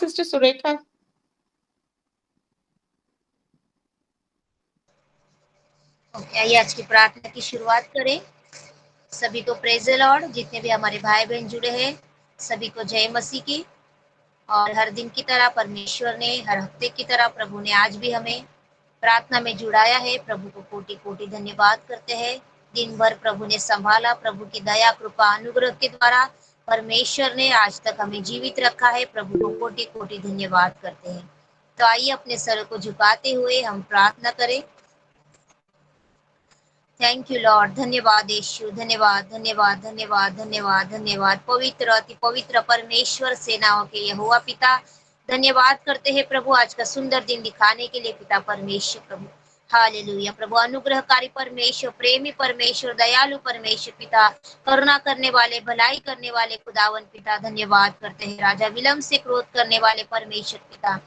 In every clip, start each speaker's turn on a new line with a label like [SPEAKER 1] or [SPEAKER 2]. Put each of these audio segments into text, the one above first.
[SPEAKER 1] Sister Surekha.
[SPEAKER 2] आइए आज की प्रार्थना की शुरुआत करें। सभी को प्रेज द लॉर्ड। जितने भी हमारे भाई बहन जुड़े हैं सभी को जय मसीह की। और हर दिन की तरह परमेश्वर ने, हर हफ्ते की तरह प्रभु ने आज भी हमें प्रार्थना में जुड़ाया है। प्रभु को कोटि कोटि धन्यवाद करते हैं। दिन भर प्रभु ने संभाला। प्रभु की दया कृपा अनुग्रह के द्वारा परमेश्वर ने आज तक हमें जीवित रखा है। प्रभु को कोटि कोटि धन्यवाद करते हैं। तो आइए अपने सर को झुकाते हुए हम प्रार्थना करें। Thank you Lord. धन्यवाद यीशु। धन्यवाद धन्यवाद धन्यवाद धन्यवाद धन्यवाद। पवित्र अति पवित्र परमेश्वर सेनाओं के यहोवा पिता, धन्यवाद करते हैं प्रभु आज का सुंदर दिन दिखाने के लिए पिता परमेश्वर। प्रभु हालेलुया। प्रभु अनुग्रहकारी परमेश्वर, प्रेमी परमेश्वर, दयालु परमेश्वर पिता, करुणा करने वाले, भलाई करने वाले खुदावन पिता, धन्यवाद करते हैं। राजा विलम्ब से क्रोध करने वाले परमेश्वर पिता,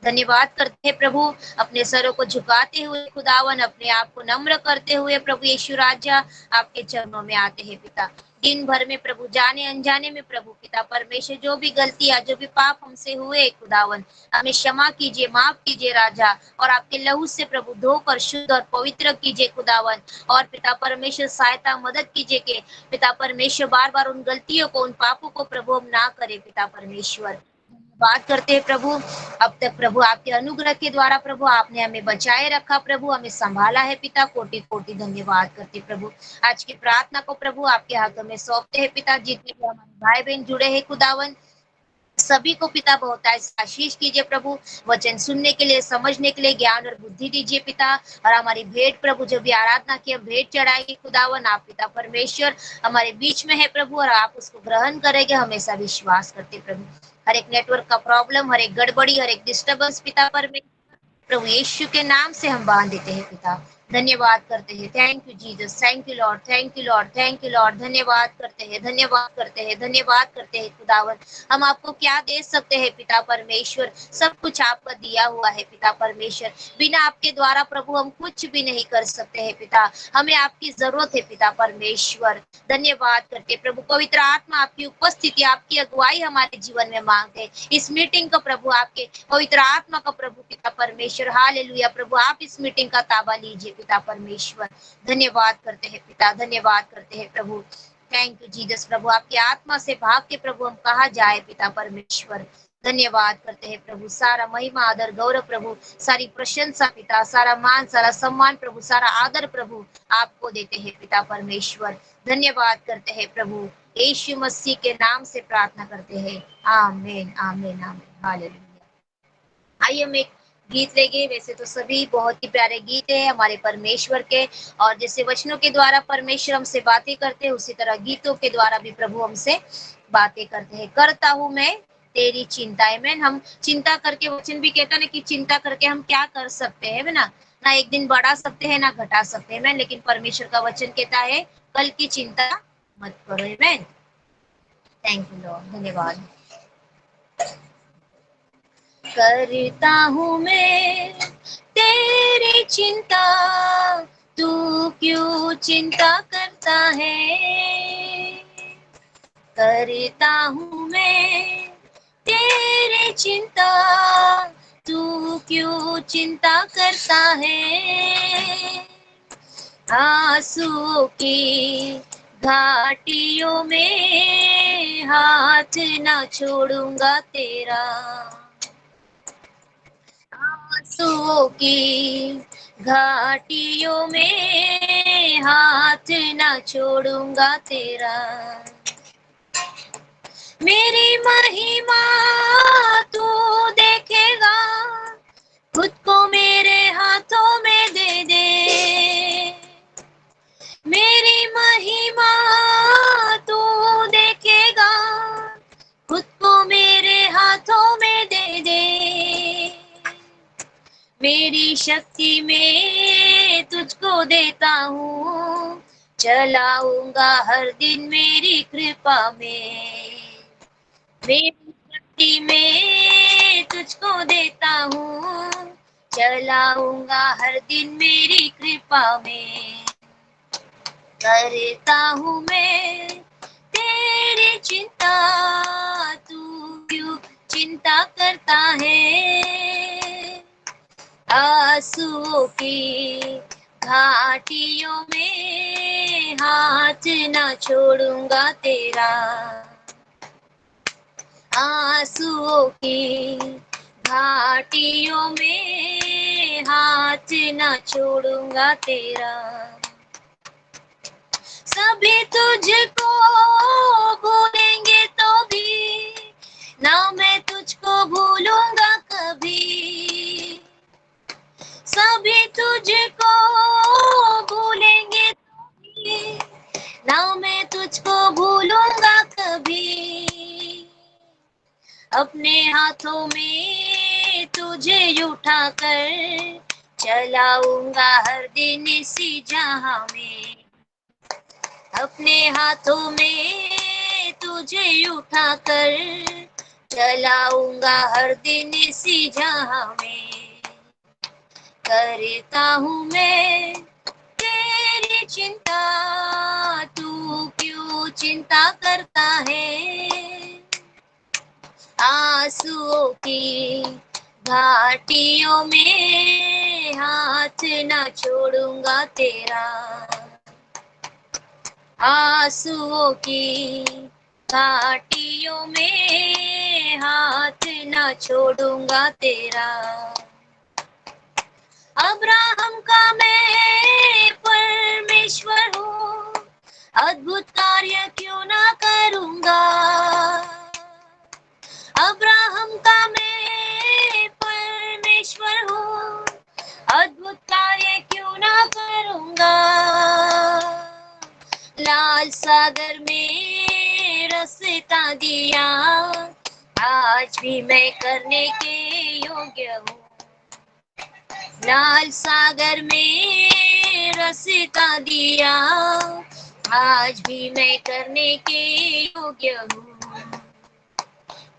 [SPEAKER 2] धन्यवाद करते हैं प्रभु। अपने सरों को झुकाते हुए खुदावन, अपने आप को नम्र करते हुए प्रभु यीशु राजा आपके चरणों में आते हैं पिता। दिन भर में प्रभु जाने अनजाने में प्रभु पिता परमेश्वर जो भी गलतियां, जो भी पाप हमसे हुए खुदावन, हमें क्षमा कीजिए, माफ कीजिए राजा। और आपके लहू से प्रभु धोकर शुद्ध और पवित्र कीजिए खुदावन। और पिता परमेश्वर सहायता मदद कीजिए कि पिता परमेश्वर बार बार उन गलतियों को, उन पापों को प्रभु हम ना करें पिता परमेश्वर। बात करते हैं प्रभु। अब तक प्रभु आपके अनुग्रह के द्वारा प्रभु आपने हमें बचाए रखा, प्रभु हमें संभाला है पिता। कोटि कोटि धन्यवाद करते प्रभु। आज की प्रार्थना को प्रभु आपके हाथों में सौंपते हैं पिता। जितने भी हमारे भाई बहन जुड़े हैं खुदावन, सभी को पिता बहुत आशीष कीजिए प्रभु। वचन सुनने के लिए, समझने के लिए ज्ञान और बुद्धि दीजिए पिता। और हमारी भेंट प्रभु जो भी आराधना की भेंट चढ़ाएगी खुदावन, आप पिता परमेश्वर हमारे बीच में है प्रभु, और आप उसको ग्रहण करेंगे, हमेशा विश्वास करते प्रभु। हर एक नेटवर्क का प्रॉब्लम, हर एक गड़बड़ी, हर एक डिस्टर्बेंस पिता परमेश्वर प्रभु यीशु के नाम से हम बांध देते हैं पिता। धन्यवाद करते हैं। Thank you Jesus, thank you Lord, thank you Lord, thank you Lord. धन्यवाद करते हैं, धन्यवाद करते हैं, धन्यवाद करते हैं खुदावन। हम आपको क्या दे सकते हैं पिता परमेश्वर, सब कुछ आपका दिया हुआ है पिता परमेश्वर। बिना आपके द्वारा प्रभु हम कुछ भी नहीं कर सकते हैं पिता। हमें आपकी जरूरत है पिता परमेश्वर। धन्यवाद करते प्रभु। पवित्र आत्मा आपकी उपस्थिति, आपकी अगुवाई हमारे जीवन में मांगते हैं। इस मीटिंग को प्रभु आपके पवित्र आत्मा का प्रभु पिता परमेश्वर, हालेलुया प्रभु, आप इस मीटिंग का ताबा लीजिए पिता परमेश्वर। धन्यवाद करते हैं पिता, धन्यवाद करते हैं प्रभु। थैंक यू जीसस प्रभु। आपकी आत्मा से भाग के प्रभु हम कहा जाए पिता परमेश्वर। धन्यवाद करते हैं प्रभु। सारा महिमा आदर गौरव प्रभु, सारी प्रशंसा पिता, सारा मान, सारा सम्मान प्रभु, सारा आदर प्रभु आपको देते हैं पिता परमेश्वर। धन्यवाद करते हैं प्रभु। यीशु मसीह के नाम से प्रार्थना करते हैं। आमीन आमीन आमीन। हालेलुया। आइए हम एक गीत लेंगे। वैसे तो सभी बहुत ही प्यारे गीत है हमारे परमेश्वर के, और जैसे वचनों के द्वारा परमेश्वर हमसे बातें करते हैं, उसी तरह गीतों के द्वारा भी प्रभु हमसे बातें करते हैं। करता हूँ मैं तेरी चिंता है। मैं हम चिंता करके, वचन भी कहता ना कि चिंता करके हम क्या कर सकते हैं ना, ना एक दिन बढ़ा सकते हैं ना घटा सकते हैं। मैं लेकिन परमेश्वर का वचन कहता है कल की चिंता मत करो। मैं थैंक यू लॉर्ड। धन्यवाद। करता हूँ मैं तेरी चिंता, तू क्यों चिंता करता है। करता हूँ मैं तेरी चिंता, तू क्यों चिंता करता है। आंसू की घाटियों में हाथ ना छोड़ूंगा तेरा। आंसुओं की घाटियों में हाथ ना छोड़ूंगा तेरा। मेरी महिमा तू देखेगा, खुद को मेरे हाथों में दे दे। मेरी महिमा तू देखेगा, खुद को मेरे हाथों में दे दे। मेरी शक्ति में तुझको देता हूँ, चलाऊंगा हर दिन मेरी कृपा में। मेरी शक्ति में तुझको देता हूँ, चलाऊंगा हर दिन मेरी कृपा में। करता हूँ मैं तेरी चिंता, तू क्यों चिंता करता है। आंसुओं की घाटियों में हाथ न छोड़ूंगा तेरा। आंसुओं की घाटियों में हाथ न छोड़ूंगा तेरा। सभी तुझको भूलेंगे तो भी ना मैं तुझको भूलूंगा कभी। सभी तुझको भूलेंगे तो भी ना मैं तुझको भूलूंगा कभी। अपने हाथों में तुझे उठाकर चलाऊंगा हर दिन इसी जहां में। अपने हाथों में तुझे उठाकर चलाऊंगा हर दिन इसी जहां में। करता हूँ मैं तेरी चिंता, तू क्यों चिंता करता है। आंसुओं की घाटियों में हाथ न छोड़ूंगा तेरा। आंसुओं की घाटियों में हाथ न छोड़ूंगा तेरा। अब्राहम का मैं परमेश्वर हूँ, अद्भुत कार्य क्यों ना करूँगा। अब्राहम का मैं परमेश्वर हूँ, अद्भुत कार्य क्यों ना करूँगा। लाल सागर में रास्ता दिया, आज भी मैं करने के योग्य हूँ। लाल सागर में रास्ता दिया, आज भी मैं करने के योग्य हूँ।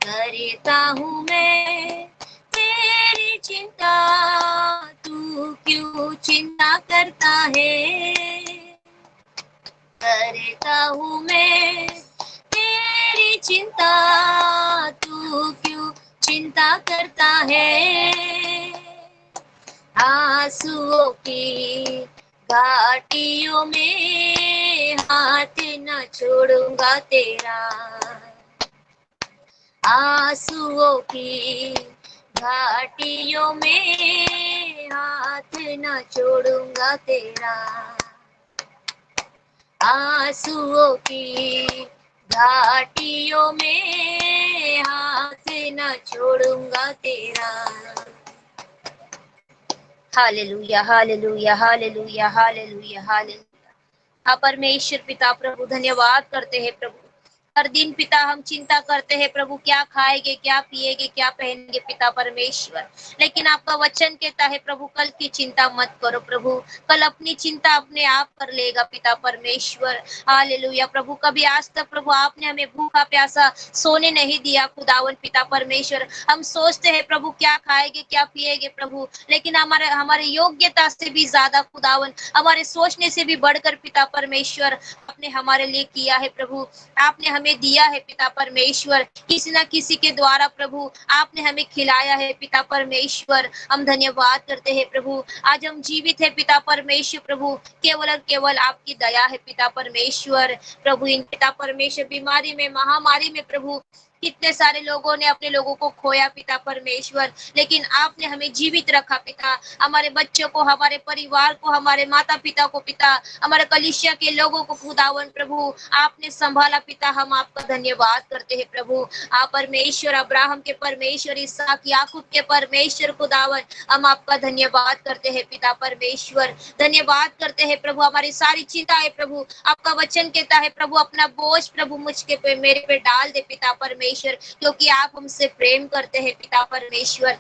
[SPEAKER 2] करता हूँ मैं तेरी चिंता, तू क्यों चिंता करता है। करता हूँ मैं तेरी चिंता, तू क्यों चिंता करता है। आंसुओं की घाटियों में हाथ न छोड़ूंगा तेरा। आंसुओं की घाटियों में हाथ न छोड़ूंगा तेरा। आंसुओं की घाटियों में हाथ न छोड़ूंगा तेरा। Hallelujah, hallelujah, hallelujah, hallelujah, hallelujah. हाँ परमेश्वर पिता प्रभु धन्यवाद करते हैं प्रभु। हर दिन पिता हम चिंता करते हैं प्रभु, क्या खाएंगे, क्या पिएंगे, क्या पहनेंगे पिता परमेश्वर। लेकिन आपका वचन कहता है प्रभु कल की चिंता मत करो प्रभु, कल अपनी चिंता अपने आप कर लेगा पिता परमेश्वर। हालेलुया प्रभु, कभी आज तक प्रभु आपने हमें भूखा प्यासा सोने नहीं दिया खुदावन पिता परमेश्वर। हम सोचते हैं प्रभु क्या खाएंगे, क्या पिएंगे प्रभु, लेकिन हमारे योग्यता से भी ज्यादा खुदावन, हमारे सोचने से भी बढ़कर पिता परमेश्वर आपने हमारे लिए किया है प्रभु। आपने हमें दिया है पिता परमेश्वर, किसी न किसी के द्वारा प्रभु आपने हमें खिलाया है पिता परमेश्वर। हम धन्यवाद करते हैं प्रभु, आज हम जीवित है पिता परमेश्वर प्रभु, केवल और केवल आपकी दया है पिता परमेश्वर। प्रभु इन पिता परमेश्वर बीमारी में, महामारी में प्रभु कितने सारे लोगों ने अपने लोगों को खोया पिता परमेश्वर, लेकिन आपने हमें जीवित रखा पिता। हमारे बच्चों को, हमारे परिवार को, हमारे माता पिता को पिता, हमारे कलीसिया के लोगों को खुदावन प्रभु आपने संभाला पिता। हम आपका धन्यवाद करते हैं प्रभु। आप परमेश्वर, अब्राहम के परमेश्वर, इसहाक याकूब के परमेश्वर खुदावन, हम आपका धन्यवाद करते हैं पिता परमेश्वर। धन्यवाद करते हैं प्रभु, हमारी सारी चिंताएं प्रभु, आपका वचन कहता है प्रभु अपना बोझ प्रभु मुझके पे, मेरे पे डाल दे पिता परमेश्वर, क्योंकि आप हमसे प्रेम करते हैं पिता परमेश्वर।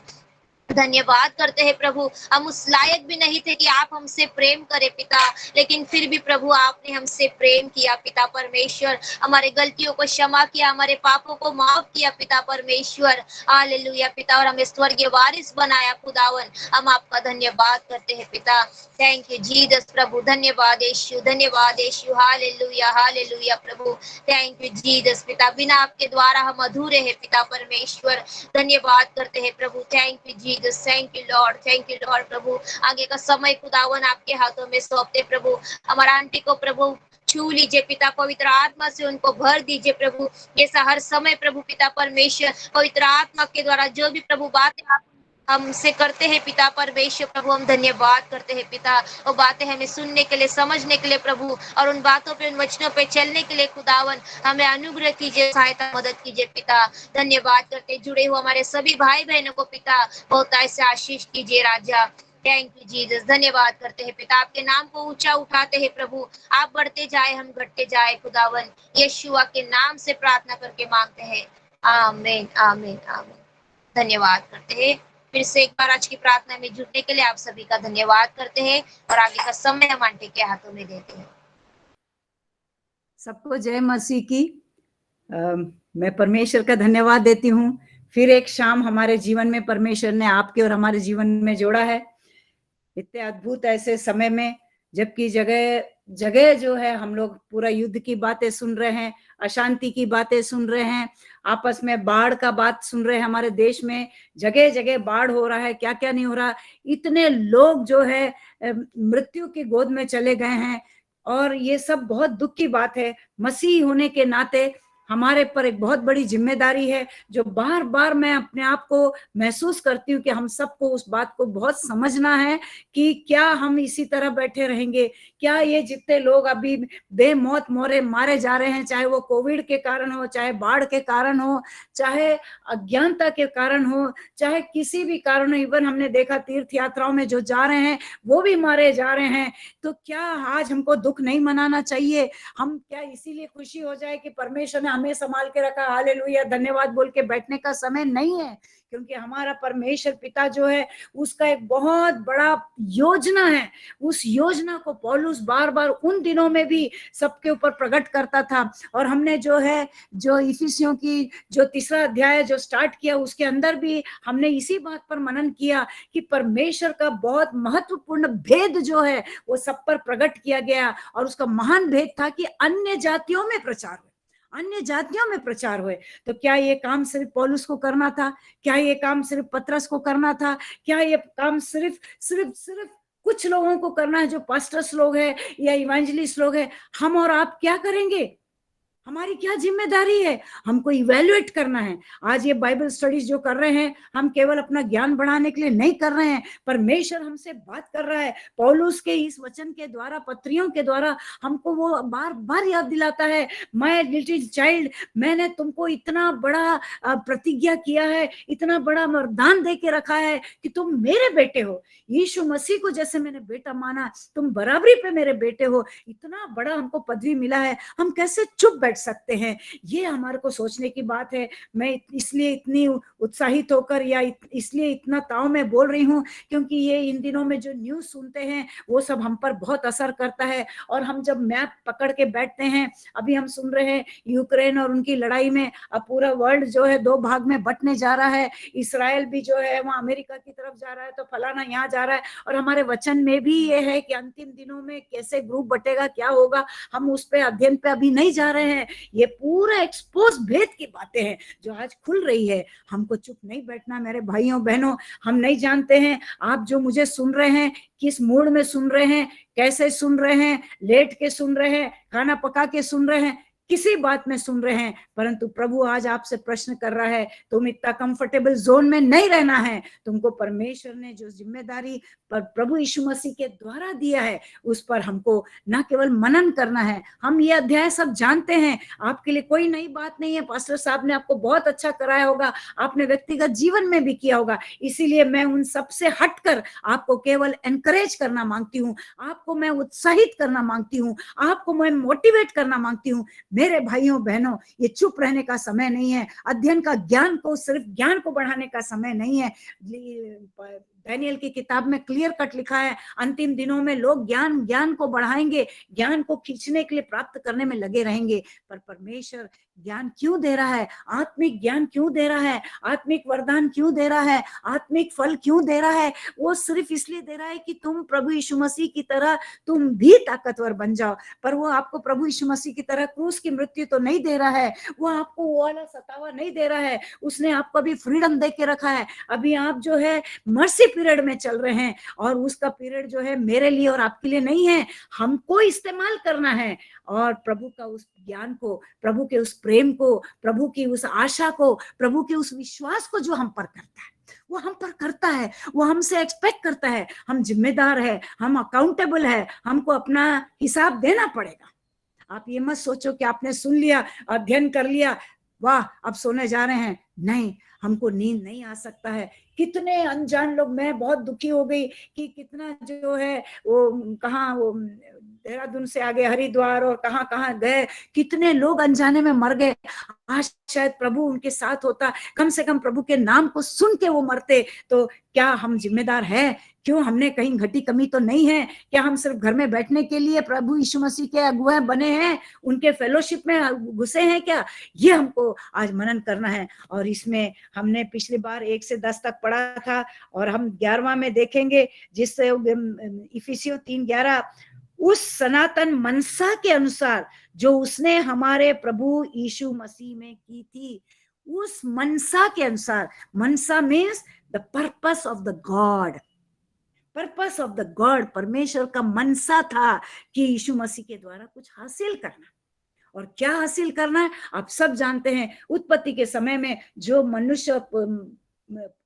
[SPEAKER 2] धन्यवाद करते हैं प्रभु, हम उस लायक भी नहीं थे कि आप हमसे प्रेम करें पिता, लेकिन फिर भी प्रभु आपने हमसे प्रेम किया पिता परमेश्वर, हमारे गलतियों को क्षमा किया, हमारे पापों को माफ किया पिता परमेश्वर। हालेलुया पिता, और हमें स्वर्गीय वारिस बनाया खुदावन, हम आपका धन्यवाद करते हैं पिता। थैंक यू जीसस प्रभु, धन्यवाद यीशु, धन्यवाद यीशु। हालेलुया हालेलुया प्रभु, थैंक यू जीसस पिता, बिना आपके द्वारा हम अधूरे हैं पिता परमेश्वर। धन्यवाद करते हैं प्रभु, thank you Jesus, thank you Lord प्रभु। आगे का समय खुदावन आपके हाथों में सौंपते प्रभु, हमारा आंटी को प्रभु छू लीजिए पिता, पवित्र आत्मा से उनको भर दीजिए प्रभु, जैसा हर समय प्रभु पिता परमेश्वर पवित्र आत्मा के द्वारा जो भी प्रभु बातें आप हमसे करते हैं पिता परमेश्वर प्रभु, हम धन्यवाद करते हैं पिता, वो बातें हमें सुनने के लिए, समझने के लिए प्रभु, और उन बातों पे, उन वचनों पे चलने के लिए खुदावन हमें अनुग्रह कीजिए, सहायता मदद कीजिए पिता। धन्यवाद करते जुड़े हुए हमारे सभी भाई बहनों को पिता बहुत ऐसे आशीष कीजिए राजा। थैंक यू जीसस, धन्यवाद करते हैं पिता, आपके नाम को ऊंचा उठाते हैं प्रभु, आप बढ़ते जाए हम घटते जाए खुदावन, यीशुआ के नाम से प्रार्थना करके मांगते हैं, आमीन आमीन आमीन। धन्यवाद करते हैं, फिर से एक बार आज की प्रार्थना में जुड़ने के लिए आप सभी का धन्यवाद करते हैं, और आगे का समय हम आंटी के हाथों में देते हैं।
[SPEAKER 1] सबको जय मसीह की। मैं परमेश्वर का धन्यवाद देती हूँ, फिर एक शाम हमारे जीवन में परमेश्वर ने आपके और हमारे जीवन में जोड़ा है, इतने अद्भुत ऐसे समय में, जबकि जगह जगह जो है हम लोग पूरा युद्ध की बातें सुन रहे हैं, अशांति की बातें सुन रहे हैं, आपस में बाढ़ का बात सुन रहे हैं, हमारे देश में जगह जगह बाढ़ हो रहा है, क्या क्या नहीं हो रहा, इतने लोग जो है मृत्यु की गोद में चले गए हैं, और ये सब बहुत दुख की बात है। मसीह होने के नाते हमारे पर एक बहुत बड़ी जिम्मेदारी है, जो बार बार मैं अपने आप को महसूस करती हूँ कि हम सबको उस बात को बहुत समझना है कि क्या हम इसी तरह बैठे रहेंगे, क्या ये जितने लोग अभी बेमौत मोरे मारे जा रहे हैं, चाहे वो कोविड के कारण हो, चाहे बाढ़ के कारण हो, चाहे अज्ञानता के कारण हो, चाहे किसी भी कारण हो, इवन हमने देखा तीर्थ यात्राओं में जो जा रहे हैं वो भी मारे जा रहे हैं, तो क्या आज हमको दुख नहीं मनाना चाहिए? हम क्या इसीलिए खुशी हो जाए कि परमेश्वर ने हमें संभाल के रखा, हालेलुया धन्यवाद बोल के बैठने का समय नहीं है, क्योंकि हमारा परमेश्वर पिता जो है उसका एक बहुत बड़ा योजना है। उस योजना को पौलुस बार बार उन दिनों में भी सबके ऊपर प्रकट करता था, और हमने जो है जो इफिसियों की जो 3रा अध्याय जो स्टार्ट किया उसके अंदर भी हमने इसी बात पर मनन किया कि परमेश्वर का बहुत महत्वपूर्ण भेद जो है वो सब पर प्रकट किया गया, और उसका महान भेद था कि अन्य जातियों में प्रचार हो, अन्य जातियों में प्रचार हुए। तो क्या ये काम सिर्फ पौलुस को करना था? क्या ये काम सिर्फ पतरस को करना था? क्या ये काम सिर्फ सिर्फ सिर्फ कुछ लोगों को करना है, जो पास्टर्स लोग हैं या इवेंजलिस्ट लोग हैं? हम और आप क्या करेंगे? हमारी क्या जिम्मेदारी है? हमको इवैल्यूएट करना है। आज ये बाइबल स्टडीज जो कर रहे हैं, हम केवल अपना ज्ञान बढ़ाने के लिए नहीं कर रहे हैं, परमेश्वर हमसे बात कर रहा है। पौलुस के इस वचन के द्वारा, पत्रियों के द्वारा हमको वो बार बार याद दिलाता है, मैं लिटिल चाइल्ड, मैंने तुमको इतना बड़ा प्रतिज्ञा किया है, इतना बड़ा वरदान दे के रखा है कि तुम मेरे बेटे हो। यीशु मसीह को जैसे मैंने बेटा माना, तुम बराबरी पे मेरे बेटे हो। इतना बड़ा हमको पदवी मिला है, हम कैसे चुप बैठ सकते हैं? ये हमारे को सोचने की बात है। मैं इसलिए इतनी उत्साहित होकर या इसलिए इतना ताव में बोल रही हूँ, क्योंकि ये इन दिनों में जो न्यूज सुनते हैं वो सब हम पर बहुत असर करता है, और हम जब मैप पकड़ के बैठते हैं, अभी हम सुन रहे हैं यूक्रेन और उनकी लड़ाई में अब पूरा वर्ल्ड जो है 2 भाग में बंटने जा रहा है। इसराइल भी जो है वहाँ अमेरिका की तरफ जा रहा है, तो फलाना यहाँ जा रहा है, और हमारे वचन में भी ये है कि अंतिम दिनों में कैसे ग्रुप बटेगा, क्या होगा, हम उस पे अध्ययन पे अभी नहीं जा रहे हैं। ये पूरा एक्सपोज भेद की बातें हैं जो आज खुल रही है। हमको चुप नहीं बैठना मेरे भाइयों बहनों। हम नहीं जानते हैं आप जो मुझे सुन रहे हैं किस मूड में सुन रहे हैं, कैसे सुन रहे हैं, लेट के सुन रहे हैं, खाना पका के सुन रहे हैं, किसी बात में सुन रहे हैं, परंतु प्रभु आज आपसे प्रश्न कर रहा है, तुम इतना कंफर्टेबल जोन में नहीं रहना है। तुमको परमेश्वर ने जो जिम्मेदारी पर प्रभु यीशु मसीह के द्वारा दिया है, उस पर हमको न केवल मनन करना है। हम ये अध्याय सब जानते हैं, आपके लिए कोई नई बात नहीं है। पास्टर साहब ने आपको बहुत अच्छा कराया होगा, आपने व्यक्तिगत जीवन में भी किया होगा। इसीलिए मैं उन सब से हटकर आपको केवल एनकरेज करना मांगती हूँ, आपको मैं उत्साहित करना मांगती हूँ, आपको मैं मोटिवेट करना मांगती हूँ। मेरे भाइयों बहनों, ये चुप रहने का समय नहीं है, अध्ययन का ज्ञान को, सिर्फ ज्ञान को बढ़ाने का समय नहीं है। दानियल की किताब में क्लियर कट लिखा है, अंतिम दिनों में लोग ज्ञान को बढ़ाएंगे, ज्ञान को खींचने के लिए, प्राप्त करने में लगे रहेंगे। पर परमेश्वर ज्ञान क्यों दे रहा है, आत्मिक ज्ञान क्यों दे रहा है, आत्मिक वरदान क्यों दे रहा है, आत्मिक फल क्यों दे रहा है? वो सिर्फ इसलिए दे रहा है कि तुम प्रभु यीशु मसीह की तरह तुम भी ताकतवर बन जाओ। पर वो आपको प्रभु यीशु मसीह की तरह क्रूस की मृत्यु तो नहीं दे रहा है, वो आपको वो वाला सतावा नहीं दे रहा है। उसने आपको अभी फ्रीडम दे के रखा है। अभी आप जो है मर्सी पीरियड में चल रहे हैं, और उसका पीरियड जो है मेरे लिए और आपके लिए नहीं है, हमको इस्तेमाल करना है। और प्रभु का उस ज्ञान को, प्रभु के उस प्रेम को, प्रभु की उस आशा को, प्रभु के उस विश्वास को जो हम पर करता है, वो हम पर करता है, वो हमसे एक्सपेक्ट करता है। हम जिम्मेदार है, हम अकाउंटेबल है, हमको अपना हिसाब देना पड़ेगा। आप ये मत सोचो कि आपने सुन लिया, अध्ययन कर लिया, वाह अब सोने जा रहे हैं। नहीं, हमको नींद नहीं आ सकता है। कितने अनजान लोग, मैं बहुत दुखी हो गई कि कितना जो है वो कहाँ, वो देहरादून से आगे हरिद्वार और कहाँ कहाँ गए, कितने लोग अनजाने में मर गए। आज शायद प्रभु उनके साथ होता, कम से कम प्रभु के नाम को सुन के वो मरते। तो क्या हम जिम्मेदार है? क्यों हमने कहीं घटी कमी तो नहीं है? क्या हम सिर्फ घर में बैठने के लिए प्रभु यीशु मसीह के अगुआ बने हैं, उनके फेलोशिप में घुसे हैं क्या? ये हमको आज मनन करना है। और इसमें हमने पिछली बार 1 से 10 तक पढ़ा था, और हम 11वां में देखेंगे, जिससे इफिसियों 3:11, उस सनातन मनसा के अनुसार जो उसने हमारे प्रभु यीशु मसीह में की थी, उस मनसा के अनुसार। मनसा means the purpose of the God, purpose of the God. परमेश्वर का मनसा था कि यीशु मसीह के द्वारा कुछ हासिल करना। और क्या हासिल करना है आप सब जानते हैं। उत्पत्ति के समय में जो मनुष्य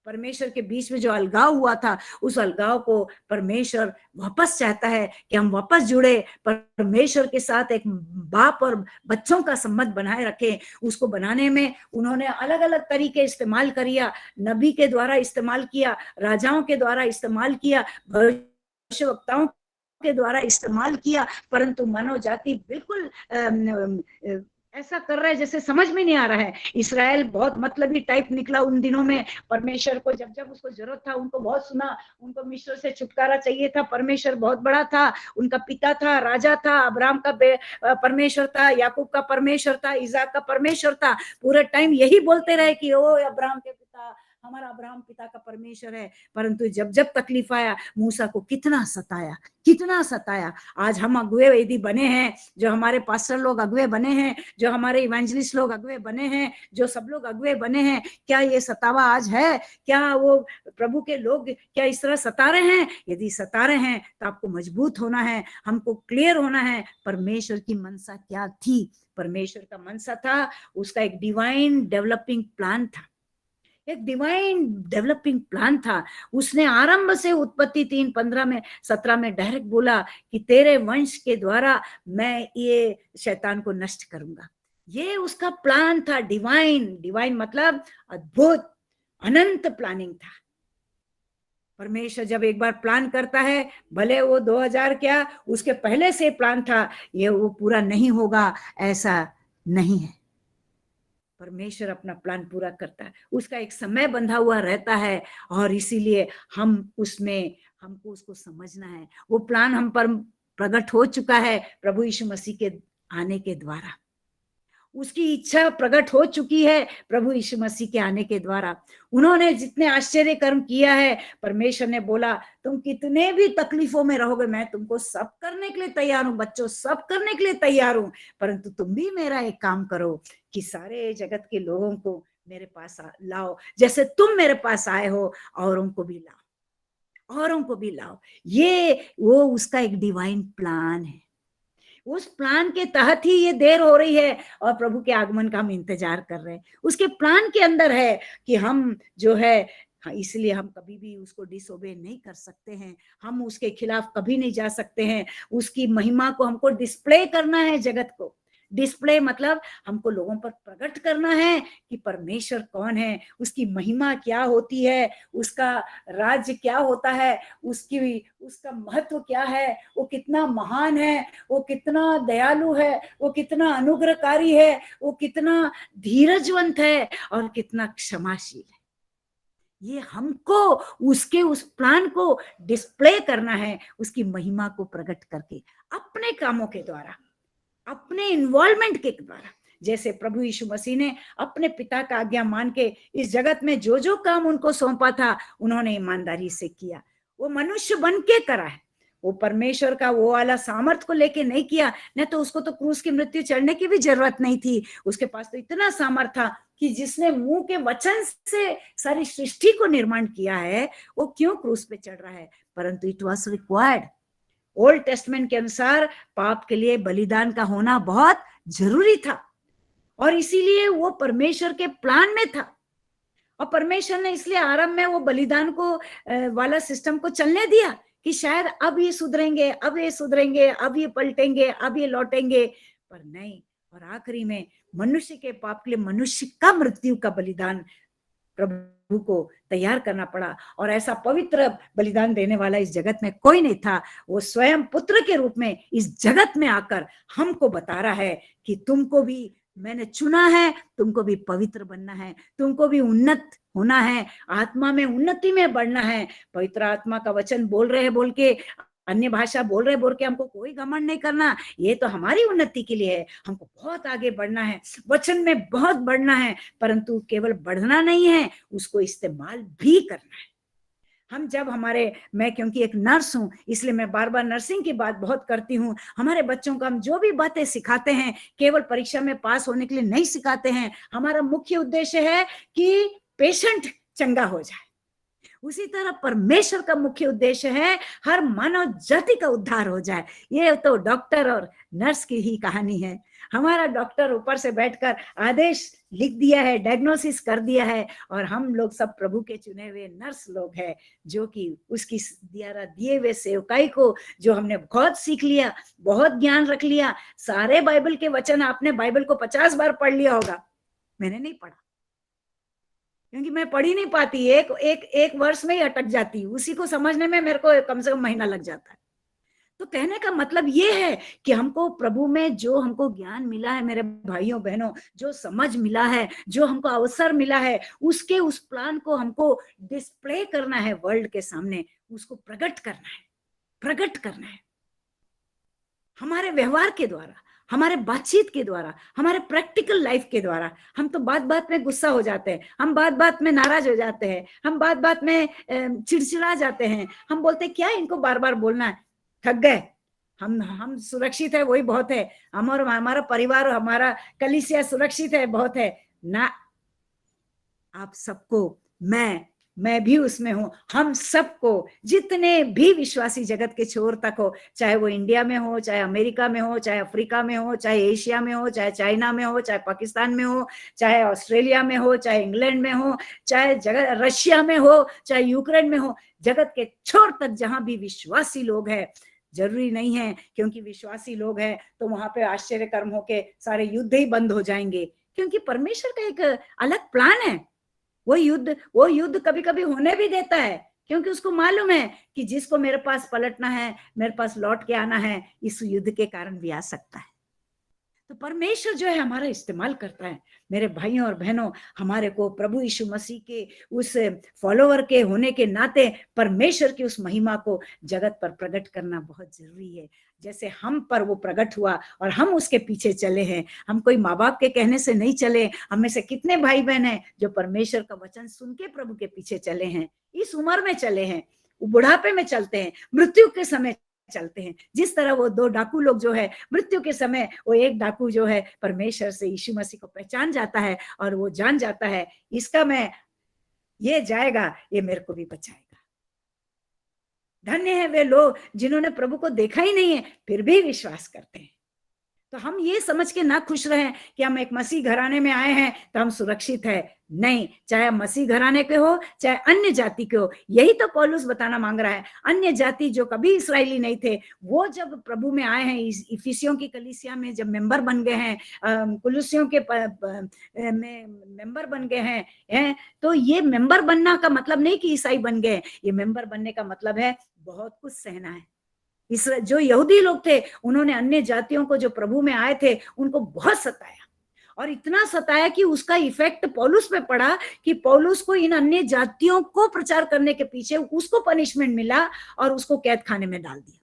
[SPEAKER 1] परमेश्वर के बीच में जो अलगाव हुआ था, उस अलगाव को परमेश्वर वापस चाहता है कि हम वापस जुड़े, परमेश्वर के साथ एक बाप और बच्चों का संबंध बनाए रखें। उसको बनाने में उन्होंने अलग अलग तरीके इस्तेमाल किया, नबी के द्वारा इस्तेमाल किया, राजाओं के द्वारा इस्तेमाल किया, भविष्यवक्ताओं के द्वारा इस्तेमाल किया, परंतु मानव जाति बिल्कुल ऐसा कर रहा है जैसे समझ में नहीं आ रहा है। इसराइल बहुत मतलबी टाइप निकला उन दिनों में। परमेश्वर को जब जब उसको जरूरत था, उनको बहुत सुना, उनको मिस्र से छुटकारा चाहिए था। परमेश्वर बहुत बड़ा था, उनका पिता था, राजा था, अब्राहम का परमेश्वर था, याकूब का परमेश्वर था, इसाक का परमेश्वर था। पूरे टाइम यही बोलते रहे कि ओ अब्राहम के पिता, हमारा अब्राहम पिता का परमेश्वर है। परंतु जब जब तकलीफ आया, मूसा को कितना सताया, कितना सताया। आज हम अगुए यदि बने हैं, जो हमारे पास्टर लोग अगुए बने हैं, जो हमारे इवेंजलिस्ट लोग अगुए बने हैं, जो सब लोग अगुए बने हैं, क्या ये सतावा आज है? क्या वो प्रभु के लोग क्या इस तरह सता रहे हैं? यदि सता रहे हैं तो आपको मजबूत होना है, हमको क्लियर होना है परमेश्वर की मनसा क्या थी। परमेश्वर का मनसा था, उसका एक डिवाइन डेवलपिंग प्लान था, एक डिवाइन डेवलपिंग प्लान था। उसने आरंभ से उत्पत्ति 3:15 में 17 में डायरेक्ट बोला कि तेरे वंश के द्वारा मैं ये शैतान को नष्ट करूंगा। ये उसका प्लान था, डिवाइन। डिवाइन मतलब अद्भुत, अनंत प्लानिंग था। परमेश्वर जब एक बार प्लान करता है, भले वो 2000 क्या उसके पहले से प्लान था, ये वो पूरा नहीं होगा ऐसा नहीं है। परमेश्वर अपना प्लान पूरा करता है, उसका एक समय बंधा हुआ रहता है, और इसीलिए हम उसमें, हमको उसको समझना है। वो प्लान हम पर प्रकट हो चुका है प्रभु यीशु मसीह के आने के द्वारा। उसकी इच्छा प्रकट हो चुकी है प्रभु यीशु मसीह के आने के द्वारा। उन्होंने जितने आश्चर्य कर्म किया है, परमेश्वर ने बोला तुम कितने भी तकलीफों में रहोगे, मैं तुमको सब करने के लिए तैयार हूं बच्चों, सब करने के लिए तैयार हूं, परंतु तुम भी मेरा एक काम करो कि सारे जगत के लोगों को मेरे पास लाओ, जैसे तुम मेरे पास आए हो, औरों को भी लाओ, औरों को भी लाओ। ये वो उसका एक डिवाइन प्लान है। उस प्लान के तहत ही ये देर हो रही है, और प्रभु के आगमन का हम इंतजार कर रहे हैं। उसके प्लान के अंदर है कि हम जो है, हाँ, इसलिए हम कभी भी उसको डिसोबे नहीं कर सकते हैं, हम उसके खिलाफ कभी नहीं जा सकते हैं। उसकी महिमा को हमको डिस्प्ले करना है जगत को, डिस्प्ले मतलब हमको लोगों पर प्रकट करना है कि परमेश्वर कौन है, उसकी महिमा क्या होती है, उसका राज्य क्या होता है, उसका महत्व क्या है, वो कितना महान है, वो कितना दयालु है, वो कितना अनुग्रहकारी है, वो कितना धीरजवंत है और कितना क्षमाशील है। ये हमको उसके उस प्लान को डिस्प्ले करना है, उसकी महिमा को प्रकट करके अपने कामों के द्वारा, अपने इन्वॉल्वमेंट के द्वारा। जैसे प्रभु यीशु मसीह ने अपने पिता का आज्ञा मान के इस जगत में जो जो काम उनको सौंपा था उन्होंने ईमानदारी से किया। वो मनुष्य बन के करा है, वो परमेश्वर का वो वाला सामर्थ को लेके नहीं किया, नहीं तो उसको तो क्रूस की मृत्यु चढ़ने की भी जरूरत नहीं थी। उसके पास तो इतना सामर्थ था कि जिसने मुंह के वचन से सारी सृष्टि को निर्माण किया है, वो क्यों क्रूस पे चढ़ रहा है? परंतु it was required. Old testament के अनुसार पाप के लिए बलिदान का होना बहुत जरूरी था और इसीलिए वो परमेश्वर के प्लान में था। और परमेश्वर ने इसलिए आरंभ में वो बलिदान को वाला सिस्टम को चलने दिया कि शायद अब ये सुधरेंगे, अब ये सुधरेंगे, अब ये पलटेंगे, अब ये लौटेंगे, पर नहीं। और आखिरी में मनुष्य के पाप के लिए मनुष्य का मृत्यु का बलिदान प्रभु को तैयार करना पड़ा। और ऐसा पवित्र बलिदान देने वाला इस जगत में कोई नहीं था। वो स्वयं पुत्र के रूप में इस जगत में आकर हमको बता रहा है कि तुमको भी मैंने चुना है, तुमको भी पवित्र बनना है, तुमको भी उन्नत होना है, आत्मा में उन्नति में बढ़ना है। पवित्र आत्मा का वचन बोल रहे हैं बोल के, अन्य भाषा बोल रहे बोल के हमको कोई घमंड नहीं करना। ये तो हमारी उन्नति के लिए है, हमको बहुत आगे बढ़ना है, वचन में बहुत बढ़ना है, परंतु केवल बढ़ना नहीं है, उसको इस्तेमाल भी करना है। हम जब मैं क्योंकि एक नर्स हूं इसलिए मैं बार बार नर्सिंग की बात बहुत करती हूँ। हमारे बच्चों को हम जो भी बातें सिखाते हैं केवल परीक्षा में पास होने के लिए नहीं सिखाते हैं। हमारा मुख्य उद्देश्य है कि पेशेंट चंगा हो जाए। उसी तरह परमेश्वर का मुख्य उद्देश्य है हर मानव जाति का उद्धार हो जाए। ये तो डॉक्टर और नर्स की ही कहानी है। हमारा डॉक्टर ऊपर से बैठकर आदेश लिख दिया है, डायग्नोसिस कर दिया है, और हम लोग सब प्रभु के चुने हुए नर्स लोग हैं जो कि उसकी द्वारा दिए हुए सेवकाई को जो हमने बहुत सीख लिया, बहुत ज्ञान रख लिया। सारे बाइबल के वचन आपने बाइबल को 50 बार पढ़ लिया होगा, मैंने नहीं पढ़ा क्योंकि मैं पढ़ ही नहीं पाती, एक वर्ष में ही अटक जाती, उसी को समझने में मेरे को कम से कम महीना लग जाता है। तो कहने का मतलब ये है कि हमको प्रभु में जो हमको ज्ञान मिला है मेरे भाइयों बहनों, जो समझ मिला है, जो हमको अवसर मिला है, उसके उस प्लान को हमको डिस्प्ले करना है वर्ल्ड के सामने, उसको प्रकट करना है हमारे व्यवहार के द्वारा, हमारे बातचीत के द्वारा, हमारे प्रैक्टिकल लाइफ के द्वारा। हम तो बात बात में गुस्सा हो जाते हैं, हम बात बात में नाराज हो जाते हैं, हम बात बात में चिड़चिड़ा जाते हैं। हम बोलते हैं क्या इनको बार बार बोलना है, थक गए, हम सुरक्षित है वही बहुत है, हमारा परिवार और हमारा कलीसिया सुरक्षित है बहुत है ना। आप सबको, मैं भी उसमें हूं, हम सबको, जितने भी विश्वासी जगत के छोर तक हो, चाहे वो इंडिया में हो, चाहे अमेरिका में हो, चाहे अफ्रीका में हो, चाहे एशिया में हो, चाहे चाइना में हो, चाहे पाकिस्तान में हो, चाहे ऑस्ट्रेलिया में हो, चाहे इंग्लैंड में हो, चाहे रशिया में हो, चाहे यूक्रेन में हो, जगत के छोर तक जहां भी विश्वासी लोग हैं। जरूरी नहीं है क्योंकि विश्वासी लोग हैं तो वहां पे आश्चर्य कर्म होके सारे युद्ध ही बंद हो जाएंगे, क्योंकि परमेश्वर का एक अलग प्लान है। वो युद्ध कभी कभी होने भी देता है क्योंकि उसको मालूम है कि जिसको मेरे पास पलटना है, मेरे पास लौट के आना है, इस युद्ध के कारण भी आ सकता है। तो परमेश्वर जो है हमारा इस्तेमाल करता है। मेरे भाइयों और बहनों, हमारे को प्रभु यीशु मसीह के उस फॉलोवर के होने के नाते परमेश्वर की उस महिमा को जगत पर प्रकट करना बहुत जरूरी है। जैसे हम पर वो प्रकट हुआ और हम उसके पीछे चले हैं। हम कोई माँ बाप के कहने से नहीं चले। हम में से कितने भाई बहन हैं जो परमेश्वर का वचन सुन के प्रभु के पीछे चले हैं, इस उम्र में चले हैं, बुढ़ापे में चलते हैं, मृत्यु के समय चलते हैं। जिस तरह वो 2 डाकू लोग जो है मृत्यु के समय, वो एक डाकू जो है परमेश्वर से यीशु मसीह को पहचान जाता है और वो जान जाता है इसका मैं ये जाएगा, ये मेरे को भी बचाएगा। धन्य है वे लोग जिन्होंने प्रभु को देखा ही नहीं है फिर भी विश्वास करते हैं। तो हम ये समझ के ना खुश रहें कि हम एक मसीह घराने में आए हैं तो हम सुरक्षित है। नहीं, चाहे मसीह घराने के हो चाहे अन्य जाति के हो, यही तो पौलुस बताना मांग रहा है। अन्य जाति जो कभी इस्राएली नहीं थे, वो जब प्रभु में आए हैं, इफिसियों की कलीसिया में जब मेंबर बन गए हैं, कुलुसियों के में मेंबर बन गए हैं, तो ये मेंबर बनना का मतलब नहीं कि ईसाई बन गए। ये मेंबर बनने का मतलब है बहुत कुछ सहना है। इस जो यहूदी लोग थे, उन्होंने अन्य जातियों को जो प्रभु में आए थे उनको बहुत सताया, और इतना सताया कि उसका इफेक्ट पौलुस पे पड़ा कि पौलुस को इन अन्य जातियों को प्रचार करने के पीछे उसको पनिशमेंट मिला और उसको कैद खाने में डाल दिया।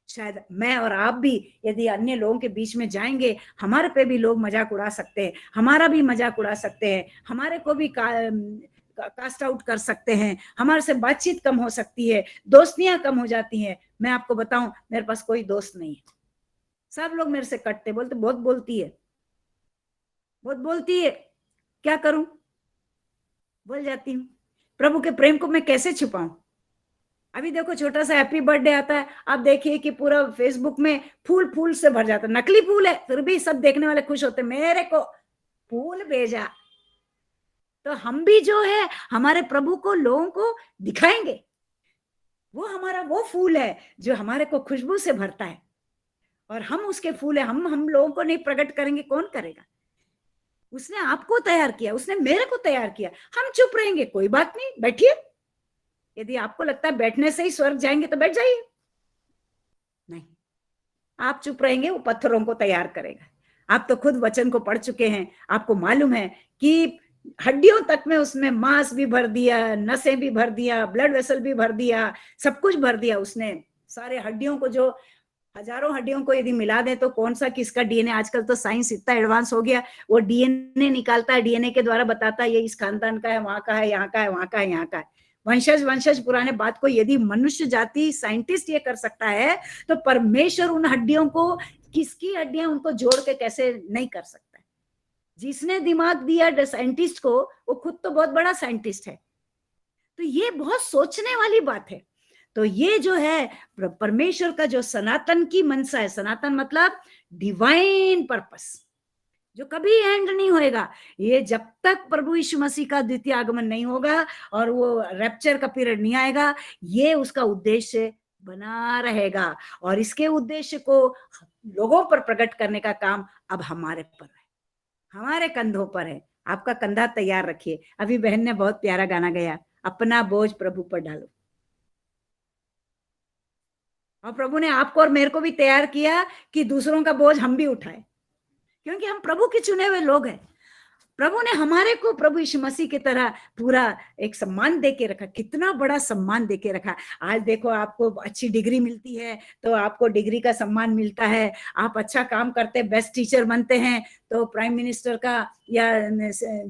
[SPEAKER 1] शायद मैं और आप भी यदि अन्य लोगों के बीच में जाएंगे, हमारे पे भी लोग मजाक उड़ा सकते हैं, हमारा भी मजाक उड़ा सकते हैं, हमारे को भी कास्ट आउट कर सकते हैं, हमारे से बातचीत कम हो सकती है, दोस्तियां कम हो जाती हैं। मैं आपको बताऊं, मेरे पास कोई दोस्त नहीं है, सब लोग मेरे से कटते, बोलते बहुत बोलती है, बहुत बोलती है, क्या करूं, बोल जाती हूँ। प्रभु के प्रेम को मैं कैसे छुपाऊं? अभी देखो, छोटा सा हैप्पी बर्थडे आता है, आप देखिए कि पूरा फेसबुक में फूल फूल से भर जाता है, नकली फूल है फिर भी सब देखने वाले खुश होते, मेरे को फूल भेजा। तो हम भी जो है हमारे प्रभु को लोगों को दिखाएंगे, वो हमारा वो फूल है जो हमारे को खुशबू से भरता है, और हम उसके फूल है। हम लोगों को नहीं प्रकट करेंगे, कौन करेगा? उसने आपको तैयार किया, उसने मेरे को तैयार किया। हम चुप रहेंगे, कोई बात नहीं, बैठिए। यदि आपको लगता है बैठने से ही स्वर्ग जाएंगे तो बैठ जाइए, नहीं, आप चुप रहेंगे, वो पत्थरों को तैयार करेगा। आप तो खुद वचन को पढ़ चुके हैं, आपको मालूम है कि हड्डियों तक में उसमें मांस भी भर दिया, नसें भी भर दिया, ब्लड वेसल भी भर दिया, सब कुछ भर दिया उसने। सारे हड्डियों को, जो हजारों हड्डियों को यदि मिला दे तो कौन सा किसका डीएनए, आजकल तो साइंस इतना एडवांस हो गया, वो डीएनए निकालता है, डीएनए के द्वारा बताता है ये इस खानदान का है, वहां का है, यहाँ का है, वहां का है, यहाँ का है, वंशज पुराने बात को यदि मनुष्य जाति साइंटिस्ट ये कर सकता है, तो परमेश्वर उन हड्डियों को, किसकी हड्डियां उनको जोड़ के कैसे नहीं कर सकता? जिसने दिमाग दिया साइंटिस्ट को, वो खुद तो बहुत बड़ा साइंटिस्ट है। तो ये बहुत सोचने वाली बात है। तो ये जो है परमेश्वर का जो सनातन की मनसा है, सनातन मतलब डिवाइन पर्पस, जो कभी एंड नहीं होएगा। ये जब तक प्रभु यीशु मसीह का द्वितीय आगमन नहीं होगा और वो रैप्चर का पीरियड नहीं आएगा, ये उसका उद्देश्य बना रहेगा, और इसके उद्देश्य को लोगों पर प्रकट करने का काम अब हमारे पर है, हमारे कंधों पर है। आपका कंधा तैयार रखिए। अभी बहन ने बहुत प्यारा गाना गाया, अपना बोझ प्रभु पर डालो, और प्रभु ने आपको और मेरे को भी तैयार किया कि दूसरों का बोझ हम भी उठाए, क्योंकि हम प्रभु के चुने हुए लोग हैं। प्रभु ने हमारे को प्रभु यीशु मसीह की तरह पूरा एक सम्मान देके रखा, कितना बड़ा सम्मान देके रखा। आज देखो, आपको अच्छी डिग्री मिलती है तो आपको डिग्री का सम्मान मिलता है, आप अच्छा काम करते, बेस्ट टीचर बनते हैं तो प्राइम मिनिस्टर का या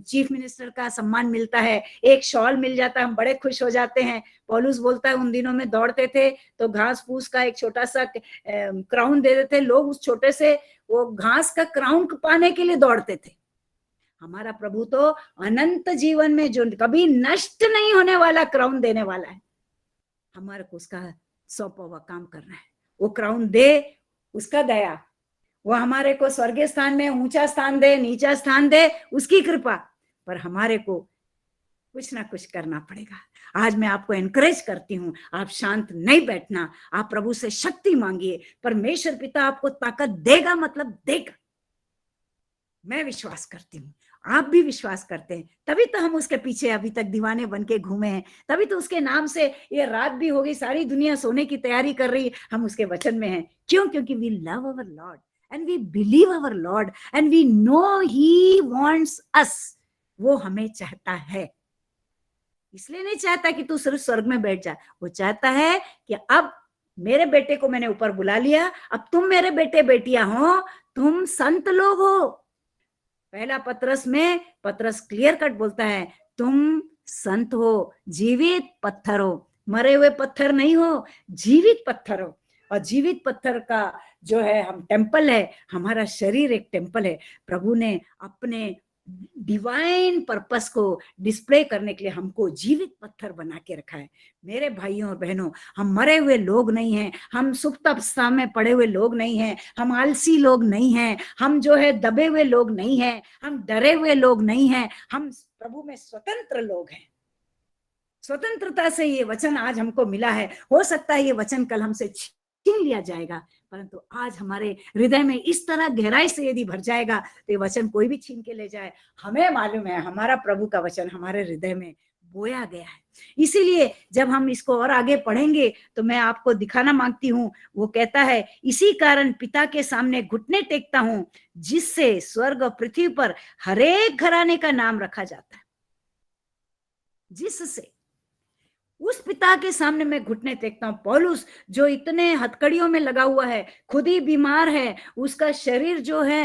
[SPEAKER 1] चीफ मिनिस्टर का सम्मान मिलता है, एक शॉल मिल जाता है, हम बड़े खुश हो जाते हैं। पौलुस बोलता है, उन दिनों में दौड़ते थे तो घास फूस का एक छोटा सा क्राउन दे देते, लोग उस छोटे से वो घास का क्राउन पाने के लिए दौड़ते थे। हमारा प्रभु तो अनंत जीवन में जो कभी नष्ट नहीं होने वाला क्राउन देने वाला है, हमारे को उसका सौंपा हुआ काम करना है। वो क्राउन दे, उसका दया, वो हमारे को स्वर्गीय स्थान में ऊंचा स्थान दे, नीचा स्थान दे, उसकी कृपा, पर हमारे को कुछ ना कुछ करना पड़ेगा। आज मैं आपको एनकरेज करती हूँ, आप शांत नहीं बैठना, आप प्रभु से शक्ति मांगिए, परमेश्वर पिता आपको ताकत देगा, मतलब देगा। मैं विश्वास करती हूँ, आप भी विश्वास करते हैं, तभी तो हम उसके पीछे अभी तक दीवाने बन के घूमे हैं, तभी तो उसके नाम से ये रात भी हो गई, सारी दुनिया सोने की तैयारी कर रही है, हम उसके वचन में हैं। क्यों? क्योंकि we love our Lord and we believe our Lord and we know he wants us. वो हमें चाहता है, इसलिए नहीं चाहता कि तू सिर्फ स्वर्ग में बैठ जा, वो चाहता है कि अब मेरे बेटे को मैंने ऊपर बुला लिया, अब तुम मेरे बेटे बेटियां हो, तुम संत लोग हो। पहला पत्रस में पत्रस क्लियर कट बोलता है, तुम संत हो, जीवित पत्थर हो, मरे हुए पत्थर नहीं हो, जीवित पत्थर हो। और जीवित पत्थर का जो है हम टेम्पल है, हमारा शरीर एक टेम्पल है। प्रभु ने अपने डिवाइन पर्पस को डिस्प्ले करने के लिए हमको जीवित पत्थर बना के रखा है। मेरे भाइयों और बहनों, हम मरे हुए लोग नहीं हैं, हम सुप्त अवस्था में पड़े हुए लोग नहीं हैं, हम आलसी लोग नहीं हैं, हम जो है दबे हुए लोग नहीं हैं, हम डरे हुए लोग नहीं हैं, हम प्रभु में स्वतंत्र लोग हैं। स्वतंत्रता से ये वचन आज हमको मिला है। हो सकता है ये वचन कल हमसे छीन लिया जाएगा, परंतु आज हमारे हृदय में इस तरह गहराई से यदि भर जाएगा तो ये वचन कोई भी छीन के ले जाए, हमें मालूम है हमारा प्रभु का वचन हमारे हृदय में बोया गया है। इसीलिए जब हम इसको और आगे पढ़ेंगे तो मैं आपको दिखाना मांगती हूँ, वो कहता है, इसी कारण पिता के सामने घुटने टेकता हूं, जिससे स्वर्ग और पृथ्वी पर हरेक घराने का नाम रखा जाता है। जिससे, उस पिता के सामने मैं घुटने टेकता हूं। पौलुस जो इतने हथकड़ियों में लगा हुआ है, खुद ही बीमार है, उसका शरीर जो है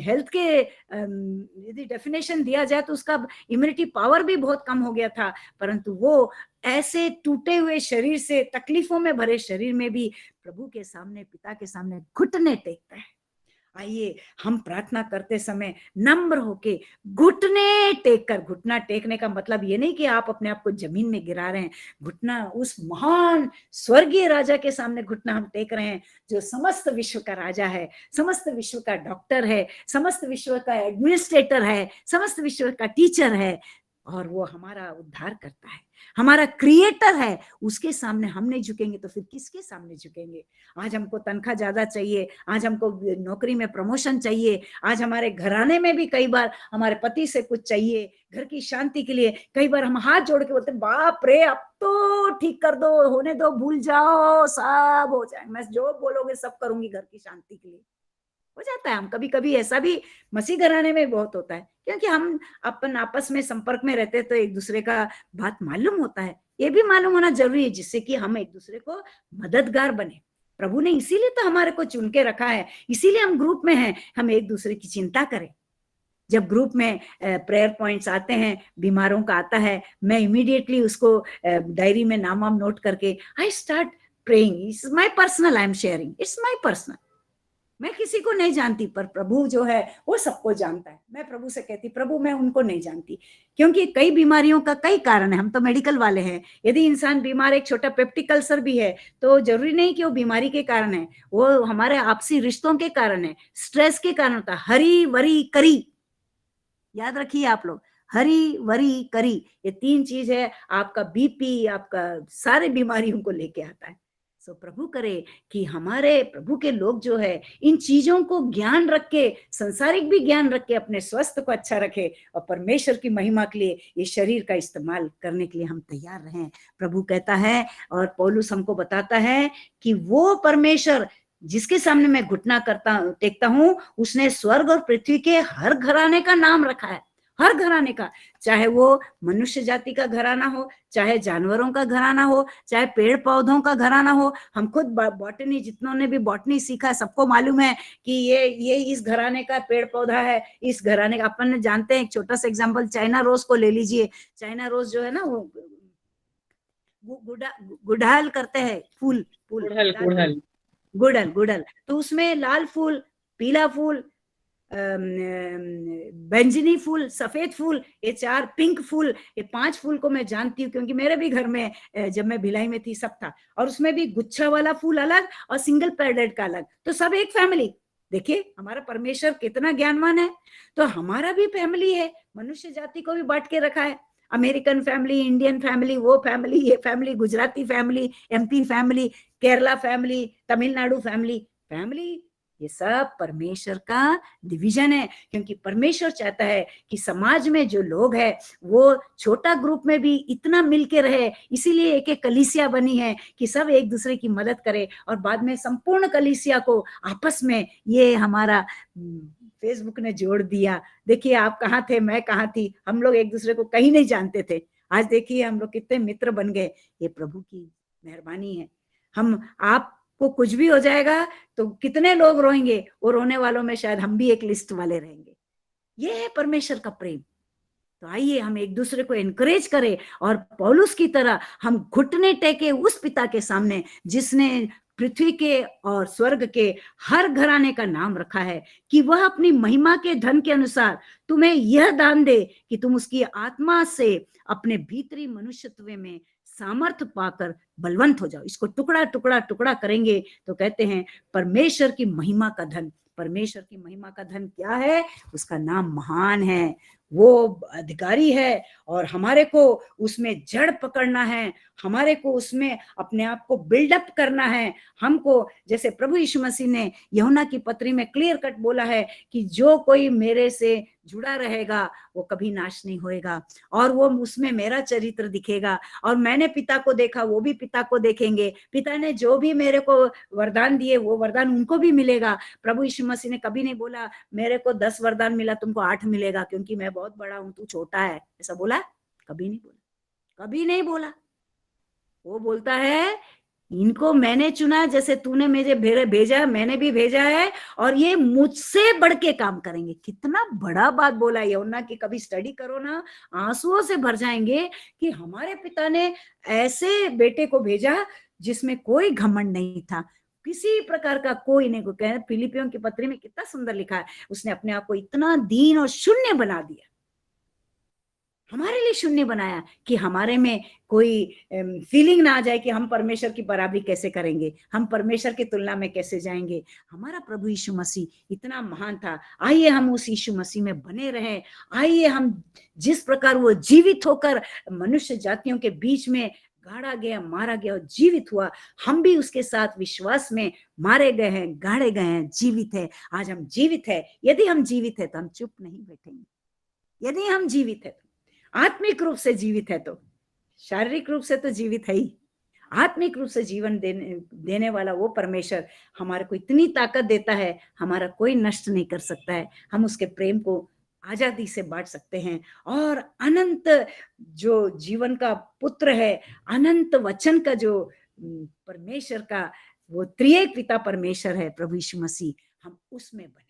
[SPEAKER 1] हेल्थ के यदि डेफिनेशन दिया जाए तो उसका इम्यूनिटी पावर भी बहुत कम हो गया था, परंतु वो ऐसे टूटे हुए शरीर से, तकलीफों में भरे शरीर में भी प्रभु के सामने, पिता के सामने घुटने टेकता है। आइए हम प्रार्थना करते समय नम्र होके घुटने टेक कर, घुटना टेकने का मतलब ये नहीं कि आप अपने आप को जमीन में गिरा रहे हैं, घुटना उस महान स्वर्गीय राजा के सामने घुटना हम टेक रहे हैं, जो समस्त विश्व का राजा है, समस्त विश्व का डॉक्टर है, समस्त विश्व का एडमिनिस्ट्रेटर है, समस्त विश्व का टीचर है, और वो हमारा उद्धार करता है, हमारा क्रिएटर है। उसके सामने हम नहीं झुकेंगे तो फिर किसके सामने झुकेंगे? आज हमको तनख्वाह ज्यादा चाहिए, आज हमको नौकरी में प्रमोशन चाहिए, आज हमारे घराने में भी कई बार हमारे पति से कुछ चाहिए, घर की शांति के लिए कई बार हम हाथ जोड़ के बोलते बाप रे अब तो ठीक कर दो, होने दो, भूल जाओ, सब हो जाए, मैं जो बोलोगे सब करूंगी घर की शांति के लिए। हो जाता है, हम कभी कभी ऐसा भी मसीह घराने में बहुत होता है, क्योंकि हम अपन आपस में संपर्क में रहते तो एक दूसरे का बात मालूम होता है, ये भी मालूम होना जरूरी है, जिससे कि हम एक दूसरे को मददगार बने। प्रभु ने इसीलिए तो हमारे को चुन के रखा है, इसीलिए हम ग्रुप में हैं, हम एक दूसरे की चिंता करें। जब ग्रुप में प्रेयर पॉइंट्स आते हैं, बीमारों का आता है, मैं इमीडिएटली उसको डायरी में नाम वाम नोट करके I start praying. It's my personal, I am sharing, it's my personal. मैं किसी को नहीं जानती, पर प्रभु जो है वो सबको जानता है। मैं प्रभु से कहती, प्रभु मैं उनको नहीं जानती, क्योंकि कई बीमारियों का कई कारण है, हम तो मेडिकल वाले हैं। यदि इंसान बीमार, एक छोटा पेप्टिक अल्सर भी है, तो जरूरी नहीं कि वो बीमारी के कारण है, वो हमारे आपसी रिश्तों के कारण है, स्ट्रेस के कारण होता है। हरी वरी करी, याद रखिए आप लोग, हरी वरी करी, ये तीन चीज है, आपका बीपी, आपका सारे बीमारियों को लेके आता है। सो प्रभु करे कि हमारे प्रभु के लोग जो है इन चीजों को ज्ञान रख के, संसारिक भी ज्ञान रख के, अपने स्वास्थ्य को अच्छा रखे और परमेश्वर की महिमा के लिए ये शरीर का इस्तेमाल करने के लिए हम तैयार रहें। प्रभु कहता है और पौलुस हमको बताता है कि वो परमेश्वर जिसके सामने मैं घुटना टेकता हूं, उसने स्वर्ग और पृथ्वी के हर घराने का नाम रखा है, हर घराने का, चाहे वो मनुष्य जाति का घराना हो, चाहे जानवरों का घराना हो, चाहे पेड़ पौधों का घराना हो। हम खुद बॉटनी, जितनों ने भी बॉटनी सीखा, सबको मालूम है कि ये इस घराने का पेड़ पौधा है, इस घराने का। अपन जानते हैं, एक छोटा सा एग्जांपल चाइना रोज को ले लीजिए। चाइना रोज जो है ना, वो गुड़हल करते हैं, फूल फूल गुड़हल, तो उसमें लाल फूल, पीला फूल, बैंजनी फूल, सफेद फूल, ये चार, पिंक फूल, ये 5 फूल को मैं जानती हूँ, क्योंकि मेरे भी घर में जब मैं भिलाई में थी सब था। और उसमें भी गुच्छा वाला फूल अलग और सिंगल पेडेड का अलग, तो सब एक फैमिली। देखिए हमारा परमेश्वर कितना ज्ञानवान है। तो हमारा भी फैमिली है, मनुष्य जाति को भी बांट के रखा है, अमेरिकन फैमिली, इंडियन फैमिली, वो फैमिली, ये family, Gujarati family, MP family, Kerala family, Tamil Nadu family, ये सब परमेश्वर का डिवीजन है। क्योंकि परमेश्वर चाहता है कि समाज में जो लोग हैं वो छोटा ग्रुप में भी इतना मिलके रहे, इसीलिए एक कलीसिया बनी है कि सब एक दूसरे की मदद करे, और बाद में संपूर्ण कलीसिया को आपस में, ये हमारा फेसबुक ने जोड़ दिया। देखिए आप कहाँ थे, मैं कहाँ थी, हम लोग एक दूसरे को कहीं नहीं जानते थे, आज देखिए हम लोग कितने मित्र बन गए। ये प्रभु की मेहरबानी है। हम आप को कुछ भी हो जाएगा तो कितने लोग रोएंगे, वो रोने वालों में शायद हम भी एक लिस्ट वाले रहेंगे। ये है परमेश्वर का प्रेम। तो आइए हम एक दूसरे को एनकरेज करें और पौलुस की तरह हम घुटने टेके उस पिता के सामने जिसने पृथ्वी के और स्वर्ग के हर घराने का नाम रखा है कि वह अपनी महिमा के धन के अनुसार तुम्हें यह दान दे कि तुम उसकी आत्मा से अपने भीतरी मनुष्यत्व में सामर्थ पाकर बलवंत हो जाओ। इसको टुकड़ा टुकड़ा टुकड़ा करेंगे तो कहते हैं परमेश्वर की महिमा का धन। परमेश्वर की महिमा का धन क्या है? उसका नाम महान है, वो अधिकारी है, और हमारे को उसमें जड़ पकड़ना है, हमारे को उसमें अपने आप को बिल्डअप करना है। हमको, जैसे प्रभु यीशु मसीह ने यूहन्ना की पत्री में क्लियर कट बोला है कि जो कोई मेरे से जुड़ा रहेगा वो कभी नाश नहीं होएगा, और वो उसमें मेरा चरित्र दिखेगा, और मैंने पिता को देखा, वो भी पिता को देखेंगे। पिता ने जो भी मेरे को वरदान दिए वो वरदान उनको भी मिलेगा। प्रभु यीशु मसीह ने कभी नहीं बोला मेरे को 10 वरदान मिला तुमको 8 मिलेगा क्योंकि मैं बहुत बड़ा हूं, तू छोटा है, ऐसा बोला? कभी नहीं बोला, कभी नहीं बोला। वो बोलता है इनको मैंने चुना, जैसे तूने मुझे भेजा, मैंने भी भेजा है, और ये मुझसे बढ़ के काम करेंगे। कितना बड़ा बात बोला यूहन्ना की, कभी स्टडी करो ना, आंसुओं से भर जाएंगे कि हमारे पिता ने ऐसे बेटे को भेजा जिसमें कोई घमंड नहीं था, किसी प्रकार का कोई नहीं। को फिलिपियों की पत्री में कितना सुंदर लिखा है, उसने अपने आप को इतना दीन और शून्य बना दिया, हमारे लिए शून्य बनाया कि हमारे में कोई फीलिंग ना आ जाए कि हम परमेश्वर की बराबरी कैसे करेंगे, हम परमेश्वर की तुलना में कैसे जाएंगे। हमारा प्रभु यीशु मसीह इतना महान था। आइए हम उस यीशु मसीह में बने रहें। आइए हम जिस प्रकार वो जीवित होकर मनुष्य जातियों के बीच में गाड़ा गया, मारा गया और जीवित हुआ, हम भी उसके साथ विश्वास में मारे गए हैं, गाड़े गए हैं, जीवित है। आज हम जीवित है। यदि हम जीवित है तो हम चुप नहीं बैठेंगे। यदि हम जीवित है, आत्मिक रूप से जीवित है, तो शारीरिक रूप से तो जीवित है ही, आत्मिक रूप से जीवन देने वाला वो परमेश्वर हमारे को इतनी ताकत देता है, हमारा कोई नष्ट नहीं कर सकता है। हम उसके प्रेम को आजादी से बांट सकते हैं, और अनंत जो जीवन का पुत्र है, अनंत वचन का जो परमेश्वर का वो त्रिएक पिता परमेश्वर है प्रभु यीशु मसीह, हम उसमें बने।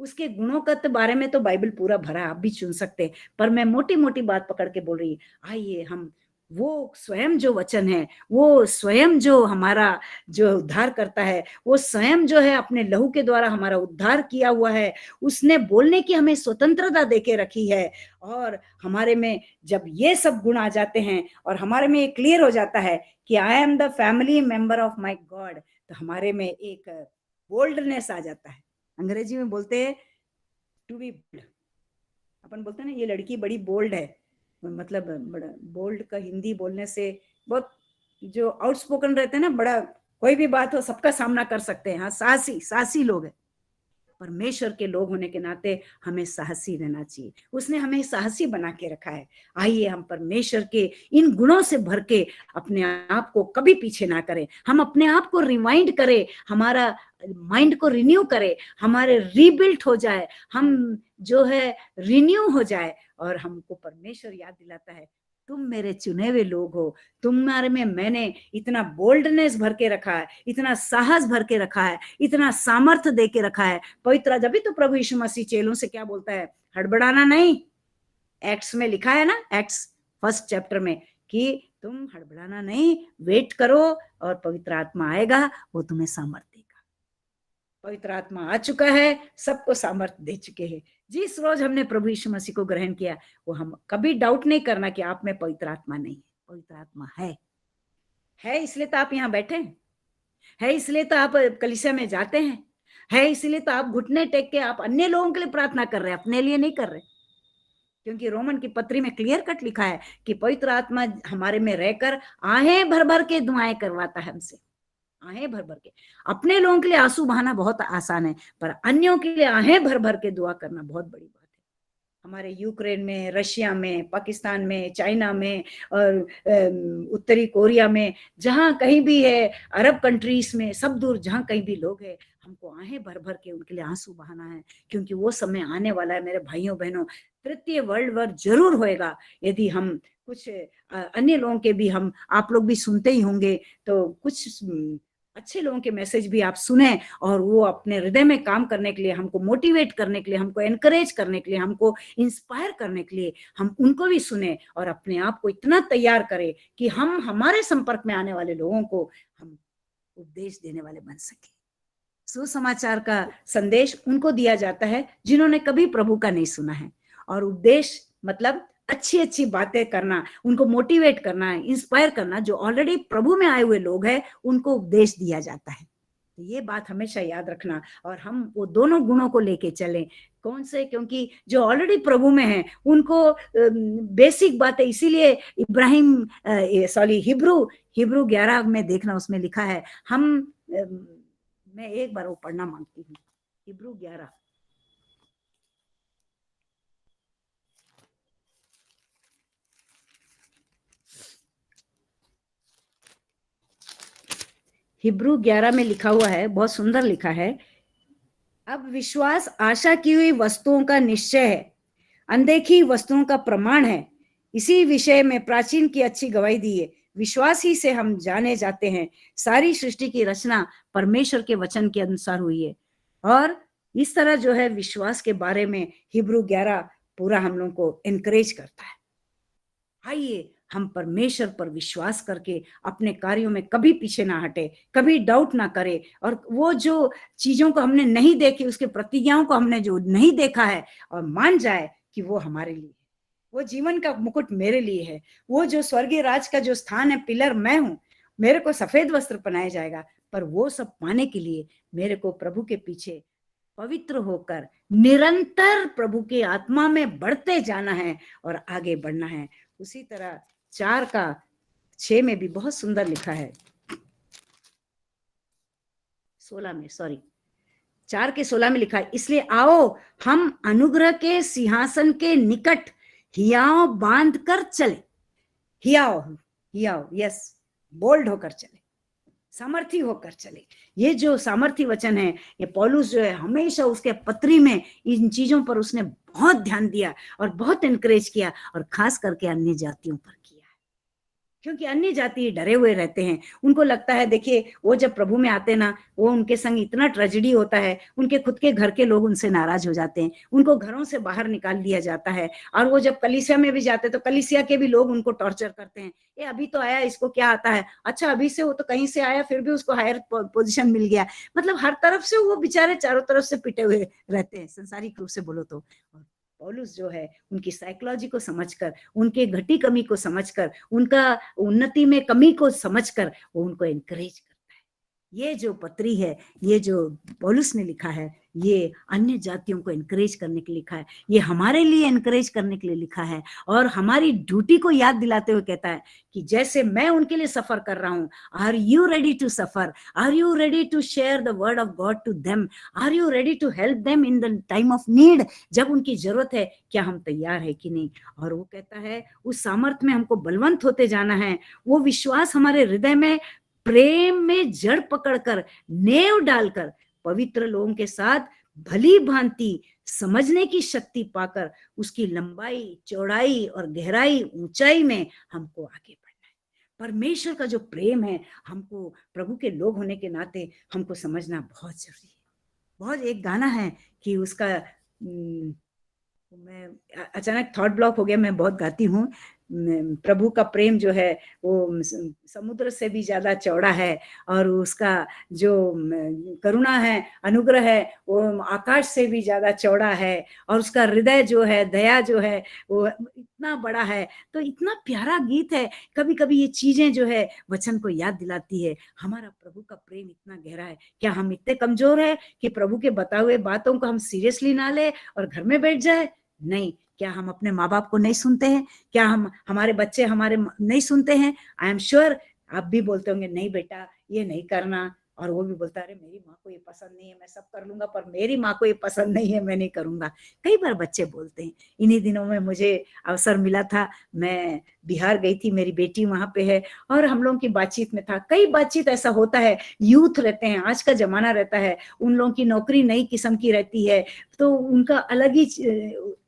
[SPEAKER 1] उसके गुणों का तो बारे में तो बाइबल पूरा भरा, आप भी चुन सकते हैं, पर मैं मोटी मोटी बात पकड़ के बोल रही। आइए हम वो स्वयं जो वचन है, वो स्वयं जो हमारा जो उद्धार करता है, वो स्वयं जो है अपने लहू के द्वारा हमारा उद्धार किया हुआ है, उसने बोलने की हमें स्वतंत्रता देके रखी है। और हमारे में जब ये सब गुण आ जाते हैं और हमारे में ये क्लियर हो जाता है कि I am the family member of my God, तो हमारे में एक बोल्डनेस आ जाता है। अंग्रेजी में बोलते हैं टू बी बोल्ड। अपन बोलते हैं ना ये लड़की बड़ी बोल्ड है, मतलब बड़ा बोल्ड का हिंदी बोलने से बहुत जो आउटस्पोकन रहते हैं ना, बड़ा कोई भी बात हो सबका सामना कर सकते हैं। हाँ, साहसी साहसी लोग हैं। परमेश्वर के लोग होने के नाते हमें साहसी रहना चाहिए। उसने हमें साहसी बना के रखा है। आइए हम परमेश्वर के इन गुणों से भर के अपने आप को कभी पीछे ना करें। हम अपने आप को रिमाइंड करें, हमारा माइंड को रिन्यू करे, हमारे रीबिल्ट हो जाए, हम जो है रिन्यू हो जाए, और हमको परमेश्वर याद दिलाता है तुम मेरे चुने हुए लोग हो, तुम्हारे में मैंने इतना बोल्डनेस भर के रखा है, इतना साहस भर के रखा है, इतना सामर्थ्य दे के रखा है। पवित्र जब भी तो प्रभु यीशु मसीह चेलों से क्या बोलता है? हड़बड़ाना नहीं। एक्ट्स में लिखा है ना, एक्ट्स 1 चैप्टर में, कि तुम हड़बड़ाना नहीं, वेट करो और पवित्र आत्मा आएगा, वो तुम्हें सामर्थ्य देगा। पवित्र आत्मा आ चुका है, सबको सामर्थ्य दे चुके हैं। जिस रोज हमने प्रभु यीशु मसीह को ग्रहण किया, वो हम कभी डाउट नहीं करना कि आप में पवित्र आत्मा नहीं है। पवित्र आत्मा है इसलिए तो आप यहाँ बैठे है, इसलिए तो आप कलीसिया में जाते हैं, है इसलिए तो आप घुटने टेक के आप अन्य लोगों के लिए प्रार्थना कर रहे हैं, अपने लिए नहीं कर रहे। क्योंकि रोमन की पत्री में क्लियर कट लिखा है कि पवित्र आत्मा हमारे में रहकर आहें भर भर के दुआएं करवाता है हमसे, आहें भर भर के। अपने लोगों के लिए आंसू बहाना बहुत आसान है, पर अन्यों के लिए आहें भर भर के दुआ करना बहुत बड़ी बात है। हमारे यूक्रेन में, रशिया में, पाकिस्तान में, चाइना में और उत्तरी कोरिया में, जहां कहीं भी है, अरब कंट्रीज में, सब दूर जहां कहीं भी लोग हैं, हमको आहें भर भर के उनके लिए आंसू बहाना है। क्योंकि वो समय आने वाला है मेरे भाइयों बहनों, तृतीय वर्ल्ड वॉर जरूर होएगा। यदि हम कुछ अन्य लोगों के भी, हम आप लोग भी सुनते ही होंगे, तो कुछ अच्छे लोगों के मैसेज भी आप सुने, और वो अपने हृदय में काम करने के लिए, हमको मोटिवेट करने के लिए, हमको एनकरेज करने के लिए, हमको इंस्पायर करने के लिए, हम उनको भी सुने और अपने आप को इतना तैयार करें कि हम हमारे संपर्क में आने वाले लोगों को हम उपदेश देने वाले बन सके। सुसमाचार का संदेश उनको दिया जाता है जिन्होंने कभी प्रभु का नहीं सुना है, और उपदेश मतलब अच्छी अच्छी बातें करना, उनको मोटिवेट करना, इंस्पायर करना, जो ऑलरेडी प्रभु में आए हुए लोग हैं उनको उपदेश दिया जाता है। तो ये बात हमेशा याद रखना, और हम वो दोनों गुणों को लेके चलें। कौन से? क्योंकि जो ऑलरेडी प्रभु में हैं उनको बेसिक बातें, इसीलिए इब्राहिम सॉरी हिब्रू 11 में देखना, उसमें लिखा है, हम मैं एक बार वो पढ़ना मांगती हूँ, हिब्रू 11। हिब्रू 11 में लिखा हुआ है, बहुत सुंदर लिखा है, अब विश्वास आशा की हुई वस्तुओं का निश्चय है, अनदेखी वस्तुओं का प्रमाण है। इसी विषय में प्राचीन की अच्छी गवाही दी है, विश्वास ही से हम जाने जाते हैं सारी सृष्टि की रचना परमेश्वर के वचन के अनुसार हुई है। और इस तरह जो है विश्वास के बारे में हिब्रू 11 पूरा हम लोग को एनकरेज करता है। आइए हम परमेश्वर पर विश्वास करके अपने कार्यों में कभी पीछे ना हटे, कभी डाउट ना करे, और वो जो चीजों को हमने नहीं देखी, उसके प्रतिज्ञाओं को हमने जो नहीं देखा है, और मान जाए कि वो हमारे लिए है, वो जीवन का मुकुट मेरे लिए है, वो जो स्वर्गीय राज का जो स्थान है, पिलर मैं हूं, मेरे को सफेद वस्त्र पहनाया जाएगा। पर वो सब पाने के लिए मेरे को प्रभु के पीछे पवित्र होकर निरंतर प्रभु की आत्मा में बढ़ते जाना है और आगे बढ़ना है। उसी तरह 4:6 में भी बहुत सुंदर लिखा है, 16 में, सॉरी 4:16 में लिखा है, इसलिए आओ हम अनुग्रह के सिंहासन के निकट हियाव बांध कर चले। हियाव, यस, बोल्ड होकर चले, सामर्थी होकर चले। ये जो सामर्थी वचन है, ये पौलुस जो है हमेशा उसके पत्री में इन चीजों पर उसने बहुत ध्यान दिया और बहुत एनकरेज किया, और खास करके अन्य जातियों पर किया, क्योंकि अन्य जाति डरे हुए रहते हैं। उनको लगता है, देखिए वो जब प्रभु में आते ना, वो उनके संग इतना ट्रेजेडी होता है, उनके खुद के घर के लोग उनसे नाराज हो जाते हैं, उनको घरों से बाहर निकाल दिया जाता है, और वो जब कलीसिया में भी जाते तो कलीसिया के भी लोग उनको टॉर्चर करते हैं, ये अभी तो आया, इसको क्या आता है, अच्छा अभी से, वो तो कहीं से आया फिर भी उसको हायर पोजीशन मिल गया। मतलब हर तरफ से वो बेचारे चारों तरफ से पिटे हुए रहते हैं, संसारिक रूप से बोलो तो। पौलुस जो है उनकी साइकोलॉजी को समझकर, उनके घटी कमी को समझकर, उनका उन्नति में कमी को समझकर वो उनको एनकरेज करता है। ये जो पत्री है, ये जो पौलुस ने लिखा है, ये अन्य जातियों को एनकरेज करने के लिए लिखा है, ये हमारे लिए एनकरेज करने के लिए लिखा है, और हमारी ड्यूटी को याद दिलाते हुए कहता है कि जैसे मैं उनके लिए सफर कर रहा हूं, are you ready to suffer? Are you ready to share the word of God to them? Are you ready to help them in the time of need? जब उनकी जरूरत है, क्या हम तैयार है कि नहीं? और वो कहता है उस सामर्थ्य में हमको बलवंत होते जाना है। वो विश्वास हमारे हृदय में प्रेम में जड़ पकड़कर, नेव डालकर, पवित्र लोगों के साथ भली भांति समझने की शक्ति पाकर, उसकी लंबाई, चौड़ाई और गहराई, ऊंचाई में हमको आगे बढ़ना है। परमेश्वर का जो प्रेम है, हमको प्रभु के लोग होने के नाते हमको समझना बहुत जरूरी है। बहुत एक गाना है कि उसका मैं अचानक थॉट ब्लॉक हो गया, मैं बहुत गाती हूँ, प्रभु का प्रेम जो है वो समुद्र से भी ज्यादा चौड़ा है, और उसका जो करुणा है, अनुग्रह है, वो आकाश से भी ज्यादा चौड़ा है, और उसका हृदय जो है, दया जो है, वो इतना बड़ा है। तो इतना प्यारा गीत है। कभी कभी ये चीजें जो है वचन को याद दिलाती है, हमारा प्रभु का प्रेम इतना गहरा है। क्या हम इतने कमजोर है कि प्रभु के बताए हुए बातों को हम सीरियसली ना ले और घर में बैठ जाए? नहीं। क्या हम अपने माँ बाप को नहीं सुनते हैं? क्या हमारे बच्चे हमारे नहीं सुनते हैं? आई एम श्योर आप भी बोलते होंगे, नहीं बेटा ये नहीं करना, और वो भी बोलता है, अरे मेरी माँ को ये पसंद नहीं है, मैं सब कर लूंगा, पर मेरी माँ को ये पसंद नहीं है, मैं नहीं करूंगा। कई बार बच्चे बोलते हैं। इन्हीं दिनों में मुझे अवसर मिला था, मैं बिहार गई थी, मेरी बेटी वहां पे है, और हम लोगों की बातचीत में था, कई बातचीत ऐसा होता है, यूथ रहते हैं, आज का जमाना रहता है, उन लोगों की नौकरी नई किस्म की रहती है, तो उनका अलग ही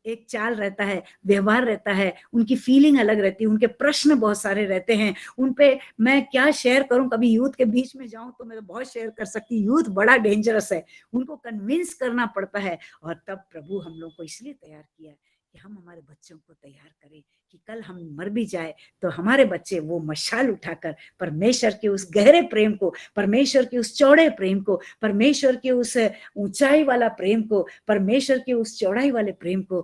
[SPEAKER 1] एक चाल रहता है, व्यवहार रहता है, उनकी फीलिंग अलग रहती है, उनके प्रश्न बहुत सारे रहते हैं, उन पे मैं क्या शेयर करूं? कभी यूथ के बीच में जाऊं तो मैं तो बहुत शेयर कर सकती, यूथ बड़ा डेंजरस है, उनको कन्विंस करना पड़ता है। और तब प्रभु हम लोग को इसलिए तैयार किया कि हम हमारे बच्चों को तैयार करें कि कल हम मर भी जाए तो हमारे बच्चे वो मशाल उठाकर परमेश्वर के उस गहरे प्रेम को, परमेश्वर के उस चौड़े प्रेम को, परमेश्वर के उस ऊंचाई वाला प्रेम को, परमेश्वर के उस चौड़ाई वाले प्रेम को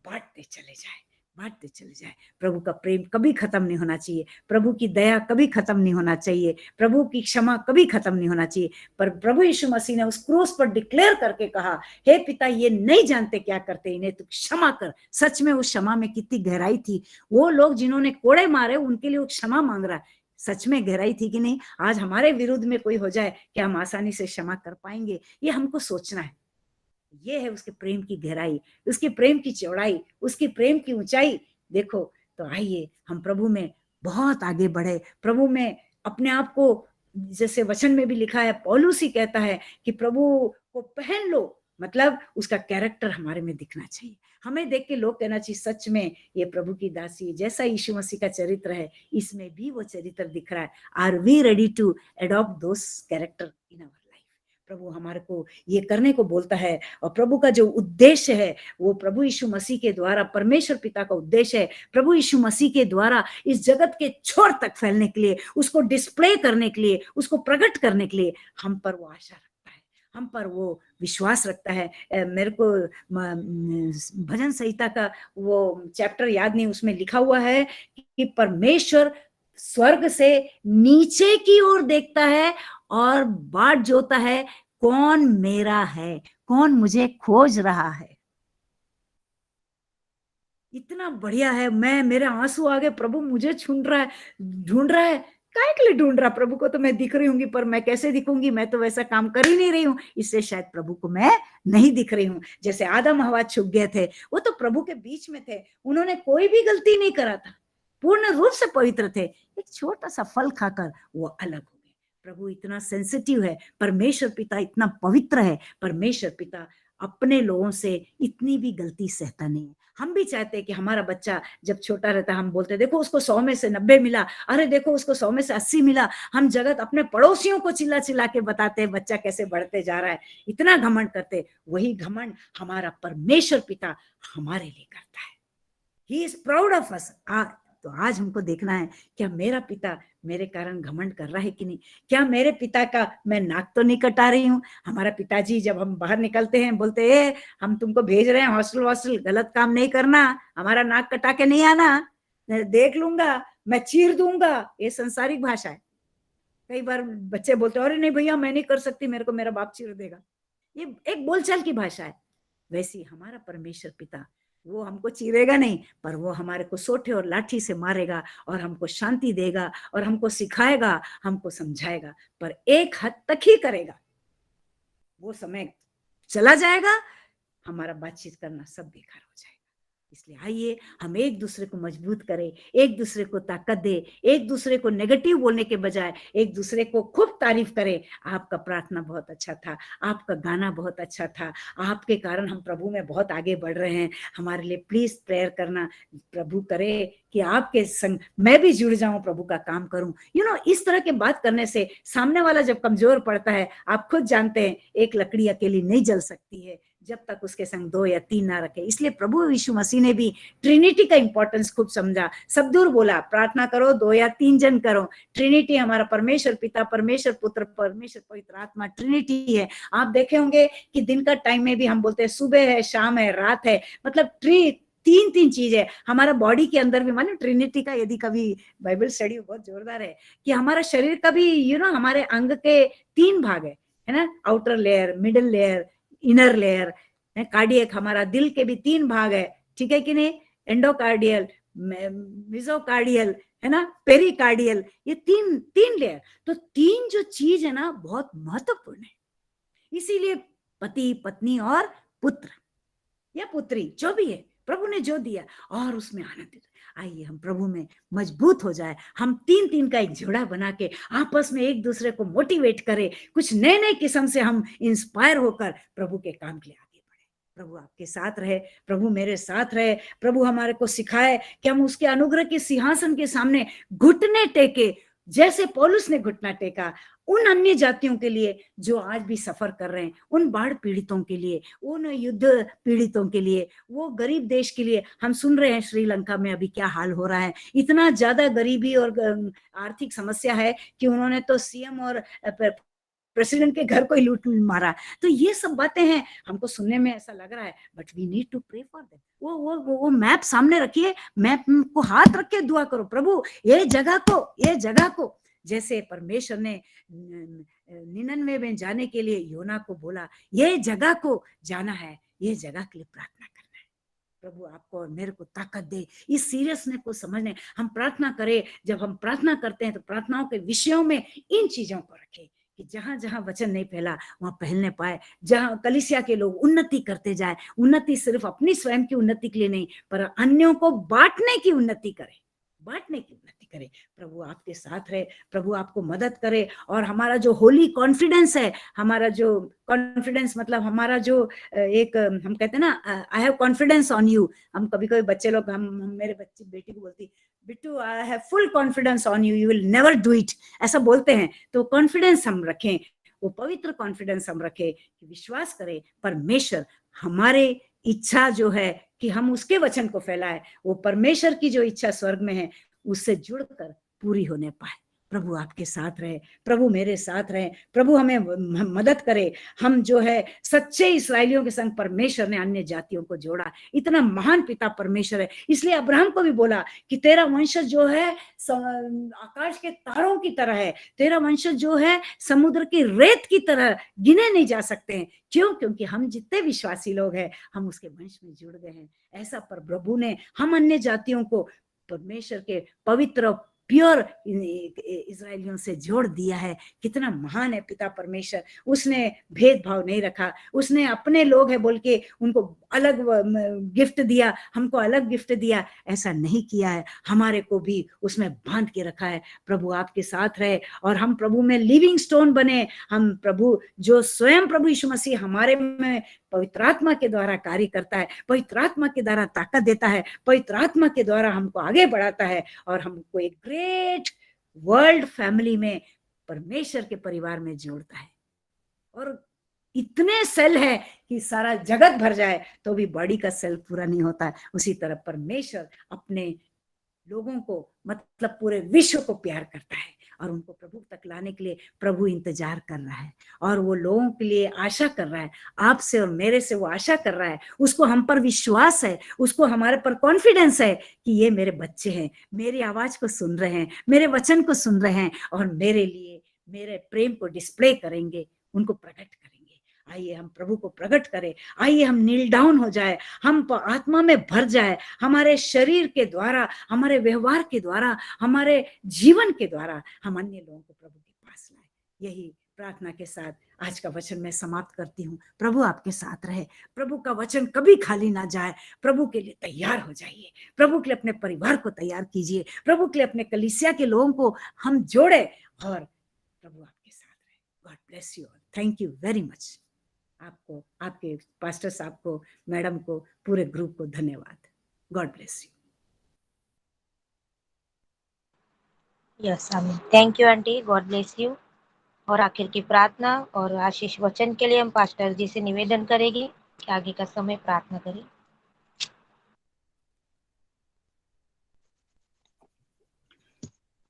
[SPEAKER 1] बांटते चले जाए, बांटते चले जाए। प्रभु का प्रेम कभी खत्म नहीं होना चाहिए, प्रभु की दया कभी खत्म नहीं होना चाहिए, प्रभु की क्षमा कभी खत्म नहीं होना चाहिए। पर प्रभु यीशु मसीह ने उस क्रूस पर डिक्लेयर करके कहा, हे पिता ये नहीं जानते क्या करते, इन्हें तू क्षमा कर। सच में उस क्षमा में कितनी गहराई थी। वो लोग जिन्होंने कोड़े मारे उनके लिए वो क्षमा मांग रहा है, सच में गहराई थी कि नहीं। आज हमारे विरुद्ध में कोई हो जाए क्या हम आसानी से क्षमा कर पाएंगे? ये हमको सोचना है। ये है उसके प्रेम की गहराई, उसके प्रेम की चौड़ाई, उसकी प्रेम की ऊंचाई। देखो तो आइए हम प्रभु में बहुत आगे बढ़े, प्रभु में अपने आप को, जैसे वचन में भी लिखा है, पौलुस ही कहता है कि प्रभु को पहन लो, मतलब उसका कैरेक्टर हमारे में दिखना चाहिए। हमें देख के लोग कहना चाहिए सच में ये प्रभु की दासी, जैसा यीशु मसीह का चरित्र है इसमें भी वो चरित्र दिख रहा है। Are we ready to adopt those character in our life? प्रभु हमारे को ये करने को बोलता है, और प्रभु का जो उद्देश्य है वो प्रभु यीशु मसीह के द्वारा, परमेश्वर पिता का उद्देश्य है प्रभु यीशु मसीह के द्वारा इस जगत के छोर तक फैलने के लिए, उसको डिस्प्ले करने के लिए, उसको प्रकट करने के लिए हम पर वो आशा रखता है, हम पर वो विश्वास रखता है। मेरे को भजन संहिता का वो चैप्टर याद नहीं, उसमें लिखा हुआ है कि परमेश्वर स्वर्ग से नीचे की ओर देखता है और बाट जोता है, कौन मेरा है, कौन मुझे खोज रहा है। इतना बढ़िया है। मैं, मेरे आंसू आ गए, प्रभु मुझे ढूंढ रहा है। काहे के लिए ढूंढ रहा? प्रभु को तो मैं दिख रही हूँ, पर मैं कैसे दिखूंगी? मैं तो वैसा काम कर ही नहीं रही हूँ, इससे शायद प्रभु को मैं नहीं दिख रही हूँ। जैसे आदम हवा छुप गए थे, वो तो प्रभु के बीच में थे, उन्होंने कोई भी गलती नहीं करा था, पूर्ण रूप से पवित्र थे। एक छोटा सा फल खाकर वो अलग हो गए। प्रभु इतना सेंसिटिव है, परमेश्वर पिता इतना पवित्र है, परमेश्वर पिता अपने लोगों से इतनी भी गलती सहता नहीं है। हम भी चाहते हैं कि हमारा बच्चा जब छोटा रहता है, हम बोलते देखो उसको 100 में से 90 मिला, अरे देखो उसको 100 में से 80 मिला। हम जगत अपने पड़ोसियों को चिल्ला चिल्ला के बताते हैं बच्चा कैसे बढ़ते जा रहा है, इतना घमंड करते। वही घमंड हमारा परमेश्वर पिता हमारे लिए करता है। He is proud of us. तो आज हमको देखना है, क्या मेरा पिता मेरे कारण घमंड कर रहा है कि नहीं? क्या मेरे पिता का मैं नाक तो नहीं कटा रही हूँ? हमारा पिताजी जब हम बाहर निकलते हैं बोलते हैं हम तुमको भेज रहे हैं हॉस्टल, गलत काम नहीं करना, हमारा नाक कटा के नहीं आना, देख लूंगा, मैं चीर दूंगा। ये संसारिक भाषा है। कई बार बच्चे बोलते अरे नहीं भैया मैं नहीं कर सकती, मेरे को मेरा बाप चीर देगा। ये एक बोलचाल की भाषा है। वैसी हमारा परमेश्वर पिता, वो हमको चीरेगा नहीं, पर वो हमारे को सोटे और लाठी से मारेगा और हमको शांति देगा और हमको सिखाएगा, हमको समझाएगा, पर एक हद तक ही करेगा। वो समय चला जाएगा, हमारा बातचीत करना सब बेकार हो जाएगा। इसलिए आइए हम एक दूसरे को मजबूत करें, एक दूसरे को ताकत दे, एक दूसरे को नेगेटिव बोलने के बजाय एक दूसरे को खूब तारीफ करें। आपका प्रार्थना बहुत अच्छा था, आपका गाना बहुत अच्छा था, आपके कारण हम प्रभु में बहुत आगे बढ़ रहे हैं, हमारे लिए प्लीज प्रेयर करना। प्रभु करे कि आपके संग मैं भी जुड़ जाऊं, प्रभु का काम करूं। इस तरह के बात करने से सामने वाला जब कमजोर पड़ता है, आप खुद जानते हैं एक लकड़ी अकेली नहीं जल सकती है जब तक उसके संग 2 या 3 ना रखे। इसलिए प्रभु यीशु मसीह ने भी ट्रिनिटी का इंपॉर्टेंस खूब समझा। सब दूर बोला प्रार्थना करो 2 या 3 जन करो। ट्रिनिटी हमारा परमेश्वर पिता, परमेश्वर पुत्र, परमेश्वर पवित्र आत्मा, ट्रिनिटी है। आप देखे होंगे कि दिन का टाइम में भी हम बोलते हैं सुबह है, शाम है, रात है, मतलब तीन चीज है हमारा बॉडी के अंदर भी। मानो ट्रिनिटी का यदि कभी बाइबल स्टडी बहुत जोरदार है कि हमारा शरीर का भी हमारे अंग के 3 भाग है ना, outer layer, middle layer, inner layer. Cardiac, हमारा दिल के भी 3 भाग है, ठीक है कि नहीं? एंडोकार्डियल, मिजोकार्डियल, है ना, पेरिकार्डियल, ये तीन लेयर। तो 3 जो चीज है ना बहुत महत्वपूर्ण है। इसीलिए पति, पत्नी और पुत्र या पुत्री जो भी है, प्रभु ने जो दिया और उसमें आनंदित। आइए हम प्रभु में मजबूत हो जाए, हम 3 का एक जोड़ा बना के आपस में एक दूसरे को मोटिवेट करें, कुछ नए किस्म से हम इंस्पायर होकर प्रभु के काम के लिए आगे बढ़े। प्रभु आपके साथ रहे, प्रभु मेरे साथ रहे, प्रभु हमारे को सिखाए कि हम उसके अनुग्रह के सिंहासन के सामने घुटने टेके जैसे पौलुस ने घुटना टेका उन अन्य जातियों के लिए जो आज भी सफर कर रहे हैं, उन बाढ़ पीड़ितों के लिए, उन युद्ध पीड़ितों के लिए, वो गरीब देश के लिए। हम सुन रहे हैं श्रीलंका में अभी क्या हाल हो रहा है, इतना ज्यादा गरीबी और आर्थिक समस्या है कि उन्होंने तो सीएम और प्रेसिडेंट के घर को ही लूट मारा। तो ये सब बातें हैं, हमको सुनने में ऐसा लग रहा है, but we need to pray for them. वो मैप सामने रखिए, मैप को हाथ रख के दुआ करो, प्रभु ये जगह को जैसे परमेश्वर ने निनवे में जाने के लिए योना को बोला, ये जगह को जाना है, ये जगह के लिए प्रार्थना करना है। प्रभु आपको और मेरे को ताकत दे इस सीरियसनेस को समझने। हम प्रार्थना करें, जब हम प्रार्थना करते हैं तो प्रार्थनाओं के विषयों में इन चीजों को रखें कि जहां जहां वचन नहीं फैला वहां फैलने पाए, जहां कलीसिया के लोग उन्नति करते जाए। उन्नति सिर्फ अपनी स्वयं की उन्नति के लिए नहीं, पर अन्यों को बांटने की उन्नति करे, बांटने की उन्नति करे। प्रभु आपके साथ रहे, प्रभु आपको मदद करे। और हमारा जो होली कॉन्फिडेंस है, हमारा जो कॉन्फिडेंस मतलब हमारा जो एक हम कहते हैं ना, I have confidence on you. हम कभी कभी बच्चे लोग, हम मेरे बच्ची बेटी को बोलती, Bittu I have full confidence on you, you will never do it, ऐसा बोलते हैं। तो कॉन्फिडेंस हम रखें, वो पवित्र कॉन्फिडेंस हम रखें कि विश्वास करें परमेश्वर हमारे इच्छा जो है कि हम उसके वचन को फैलाए, वो परमेश्वर की जो इच्छा स्वर्ग में है उससे जुड़कर पूरी होने पाए। प्रभु आपके साथ रहे, प्रभु मेरे साथ रहे, प्रभु हमें मदद करे। हम जो है सच्चे इसराइलियों के संग परमेश्वर ने अन्य जातियों को जोड़ा। इतना महान पिता परमेश्वर है, इसलिए अब्राहम को भी बोला कि तेरा वंशज जो है आकाश के तारों की तरह है, तेरा वंशज जो है समुद्र की रेत की तरह गिने नहीं जा सकते हैं। क्यों? क्योंकि हम जितने विश्वासी लोग हैं हम उसके वंश में जुड़ गए हैं। ऐसा पर प्रभु ने हम अन्य जातियों को परमेश्वर के पवित्र प्योर इजराइलियों से जोड़ दिया है। कितना महान है पिता परमेश्वर। उसने भेदभाव नहीं रखा, उसने अपने लोग है बोल के उनको अलग गिफ्ट दिया, हमको अलग गिफ्ट दिया, ऐसा नहीं किया है। हमारे को भी उसमें बांध के रखा है। प्रभु आपके साथ रहे और हम प्रभु में लिविंग स्टोन बने। हम प्रभु जो स्वयं प्रभु यीशु मसीह हमारे में पवित्र आत्मा के द्वारा कार्य करता है, पवित्र आत्मा के द्वारा ताकत देता है, पवित्र आत्मा के द्वारा हमको आगे बढ़ाता है और हमको एक ग्रेट वर्ल्ड फैमिली में परमेश्वर के परिवार में जोड़ता है। और इतने सेल है कि सारा जगत भर जाए तो भी बॉडी का सेल पूरा नहीं होता है। उसी तरह परमेश्वर अपने लोगों को मतलब पूरे विश्व को प्यार करता है और उनको प्रभु तक लाने के लिए प्रभु इंतजार कर रहा है और वो लोगों के लिए आशा कर रहा है। आपसे और मेरे से वो आशा कर रहा है, उसको हम पर विश्वास है, उसको हमारे पर कॉन्फिडेंस है कि ये मेरे बच्चे हैं, मेरी आवाज को सुन रहे हैं, मेरे वचन को सुन रहे हैं और मेरे लिए मेरे प्रेम को डिस्प्ले करेंगे, उनको प्रकट करेंगे। आइए हम प्रभु को प्रकट करें, आइए हम नील डाउन हो जाए, हम आत्मा में भर जाए, हमारे शरीर के द्वारा, हमारे व्यवहार के द्वारा, हमारे जीवन के द्वारा हम अन्य लोगों को प्रभु के पास लाए। यही प्रार्थना के साथ आज का वचन मैं समाप्त करती हूँ। प्रभु आपके साथ रहे, प्रभु का वचन कभी खाली ना जाए। प्रभु के लिए तैयार हो जाइए, प्रभु के लिए अपने परिवार को तैयार कीजिए, प्रभु के लिए अपने कलीसिया के लोगों को हम जोड़े और प्रभु आपके साथ रहे। God bless you all. Thank you very much. आपको, आपके पास्टर साहब को, मैडम को, पूरे ग्रुप को धन्यवाद। God bless you.
[SPEAKER 2] यस आमीन। Thank you aunty, God bless you. और आखिर की प्रार्थना और आशीष वचन के लिए हम पास्टर जी से निवेदन करेंगे कि आगे का समय प्रार्थना करें।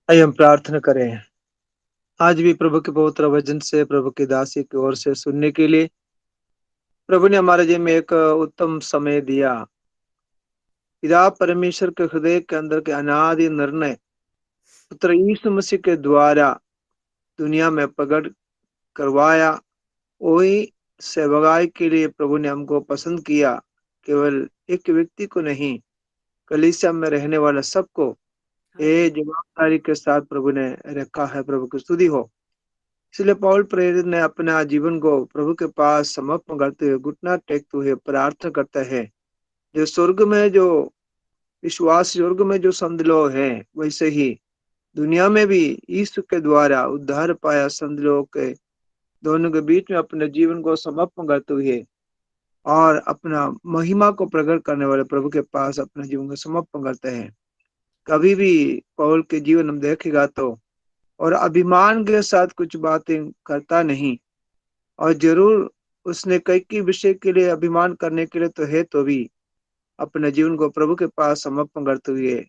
[SPEAKER 3] आइए हम प्रार्थना करें। आज भी प्रभु के पवित्र वचन से प्रभु की दासी की ओर से सुनने के लिए प्रभु ने हमारे जीवन में एक उत्तम समय दिया। पिता परमेश्वर के हृदय के अंदर के अनादि निर्णय पुत्र यीशु मसीह के द्वारा दुनिया में प्रकट करवाया। वही सेवकाई के लिए प्रभु ने हमको पसंद किया। केवल एक व्यक्ति को नहीं, कलीसिया में रहने वाला सबको ये जवाबदारी के साथ प्रभु ने रखा है। प्रभु की स्तुति हो। इसलिए पौल प्रेरित ने अपना जीवन को प्रभु के पास समर्पण करते हुए घुटना टेकते हुए प्रार्थना करता है। जो स्वर्ग में जो विश्वास, स्वर्ग में जो संत लोग हैं, वैसे ही दुनिया में भी यीशु के द्वारा उद्धार पाया संत लोग के दोनों के बीच में अपने जीवन को समर्पण करते हुए और अपना महिमा को प्रकट करने वाले प्रभु के पास अपने जीवन को समर्पण करते हैं। कभी भी पौल के जीवन हम देखेगा तो और अभिमान के साथ कुछ बातें करता नहीं। और जरूर उसने कई विषय के लिए अभिमान करने के लिए तो है, तो भी अपने जीवन को प्रभु के पास समर्पण करते हुए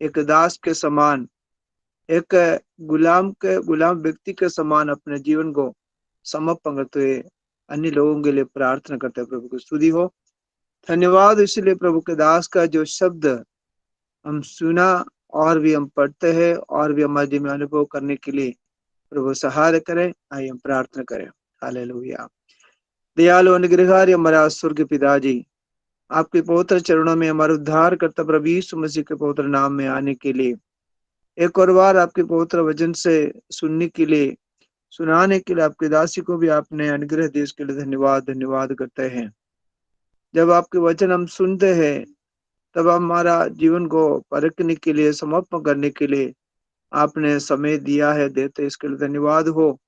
[SPEAKER 3] एक दास के समान, एक गुलाम व्यक्ति के समान अपने जीवन को समर्पण करते हुए अन्य लोगों के लिए प्रार्थना करते हैं। प्रभु की स्तुति हो, धन्यवाद इसलिए प्रभु के दास का जो शब्द हम सुना और भी हम पढ़ते हैं और भी हमारे जीवन में अनुभव करने के लिए प्रभु सहाय करें। आइए हम प्रार्थना करें। हालेलुया। दयालु अनुग्रहकारी हमारा स्वर्गीय पिताजी, आपके पवित्र चरणों में हमारे उद्धार करता प्रभु यीशु मसीह के पवित्र नाम में आने के लिए, एक और बार आपके पवित्र वचन से सुनने के लिए, सुनाने के लिए आपके दासी को भी आपने अनुग्रह दिए, इसके लिए धन्यवाद करते हैं। जब आपके वचन हम सुनते हैं तब हमारा जीवन को परखने के लिए, समर्पण करने के लिए आपने समय दिया है, देते, इसके लिए धन्यवाद हो।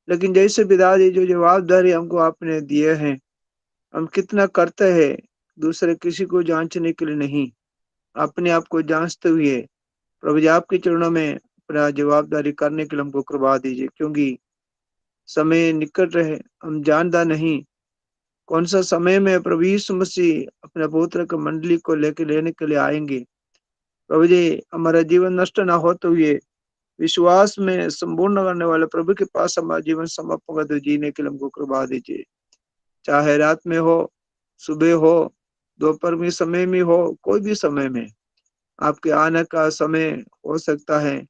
[SPEAKER 3] लेकिन जैसे पिताजी जो जवाबदारी हमको आपने दिए हैं, हम कितना करते हैं दूसरे किसी को जांचने के लिए नहीं, अपने आप को जांचते हुए प्रभु जी आपके चरणों में अपना जवाबदारी करने के लिए हमको कृपा दीजिए, क्योंकि समय निकट रहे, हम जानता नहीं कौन सा समय में प्रभु यीशु मसीह अपने पवित्र की मंडली को लेने के लिए आएंगे। प्रभु जी हमारा जीवन नष्ट ना होते हुए विश्वास में संपूर्ण करने वाले प्रभु के पास हमारा जीवन समर्पण कर जीने के लिए हमको कृपा दीजिए। चाहे रात में हो, सुबह हो, दोपहर में समय में हो, कोई भी समय में आपके आने का समय हो सकता है,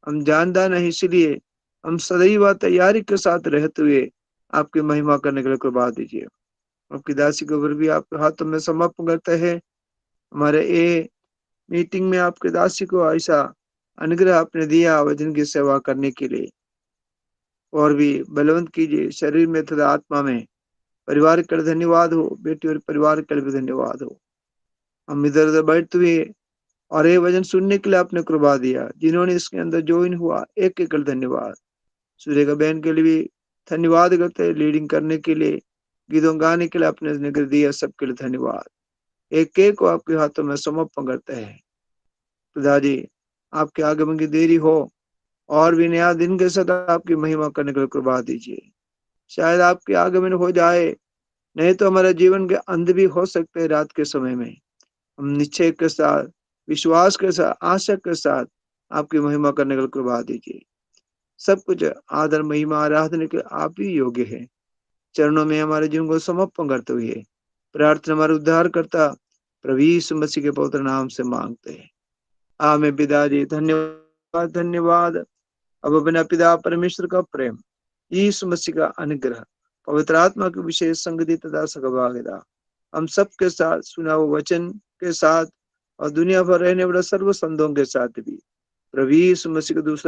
[SPEAKER 3] हम जानता नहीं, इसलिए हम सदैव तैयारी के साथ रहते हुए आपकी महिमा करने के लिए कृपा दीजिए। आपकी दासी के ऊपर भी आपके हाथों में समर्पण करते हैं। हमारे ये मीटिंग में आपके दासी को ऐसा अनुग्रह आपने दिया वचन की सेवा करने के लिए, और भी बलवंत कीजिए शरीर में तथा आत्मा में। परिवार के लिए धन्यवाद हो, बेटी और परिवार के लिए भी धन्यवाद हो। हम इधर उधर बैठते हुए और ये वचन सुनने के लिए आपने कृपा दिया, जिन्होंने इसके अंदर ज्वाइन हुआ एक एक धन्यवाद। सूर्य बहन के लिए भी धन्यवाद करते हैं, लीडिंग करने के लिए, गीतों गाने के लिए आपने निग्रह दिया, सबके लिए धन्यवाद। एक एक को आपके हाथों में समर्पण करते हैं। पिताजी आपके आगमन की देरी हो और भी नया दिन के साथ आपकी महिमा करने के लिए कृपा दीजिए। शायद आपके आगमन हो जाए, नहीं तो हमारे जीवन के अंत भी हो सकते हैं। रात के समय में हम निश्चय के साथ, विश्वास के साथ, आशा के साथ आपकी महिमा करने के लिए कृपा दीजिए। सब कुछ आदर महिमा आराधना के आप ही योग्य है। चरणों में हमारे जीवन को समर्पण करते हुए प्रार्थना हमारे उद्धार करता प्रभु यीशु मसीह के पवित्र नाम से मांगते हैं, आमीन। पिताजी धन्यवाद। अब अपना पिता परमेश्वर का प्रेम, यीशु मसीह का अनुग्रह, पवित्र आत्मा की विशेष संगति तथा सहभागिता हम सबके साथ, सुना हुआ वचन के साथ और दुनिया भर रहने वाले सर्व संतों के साथ भी प्रभु यीशु मसीह के दूसरे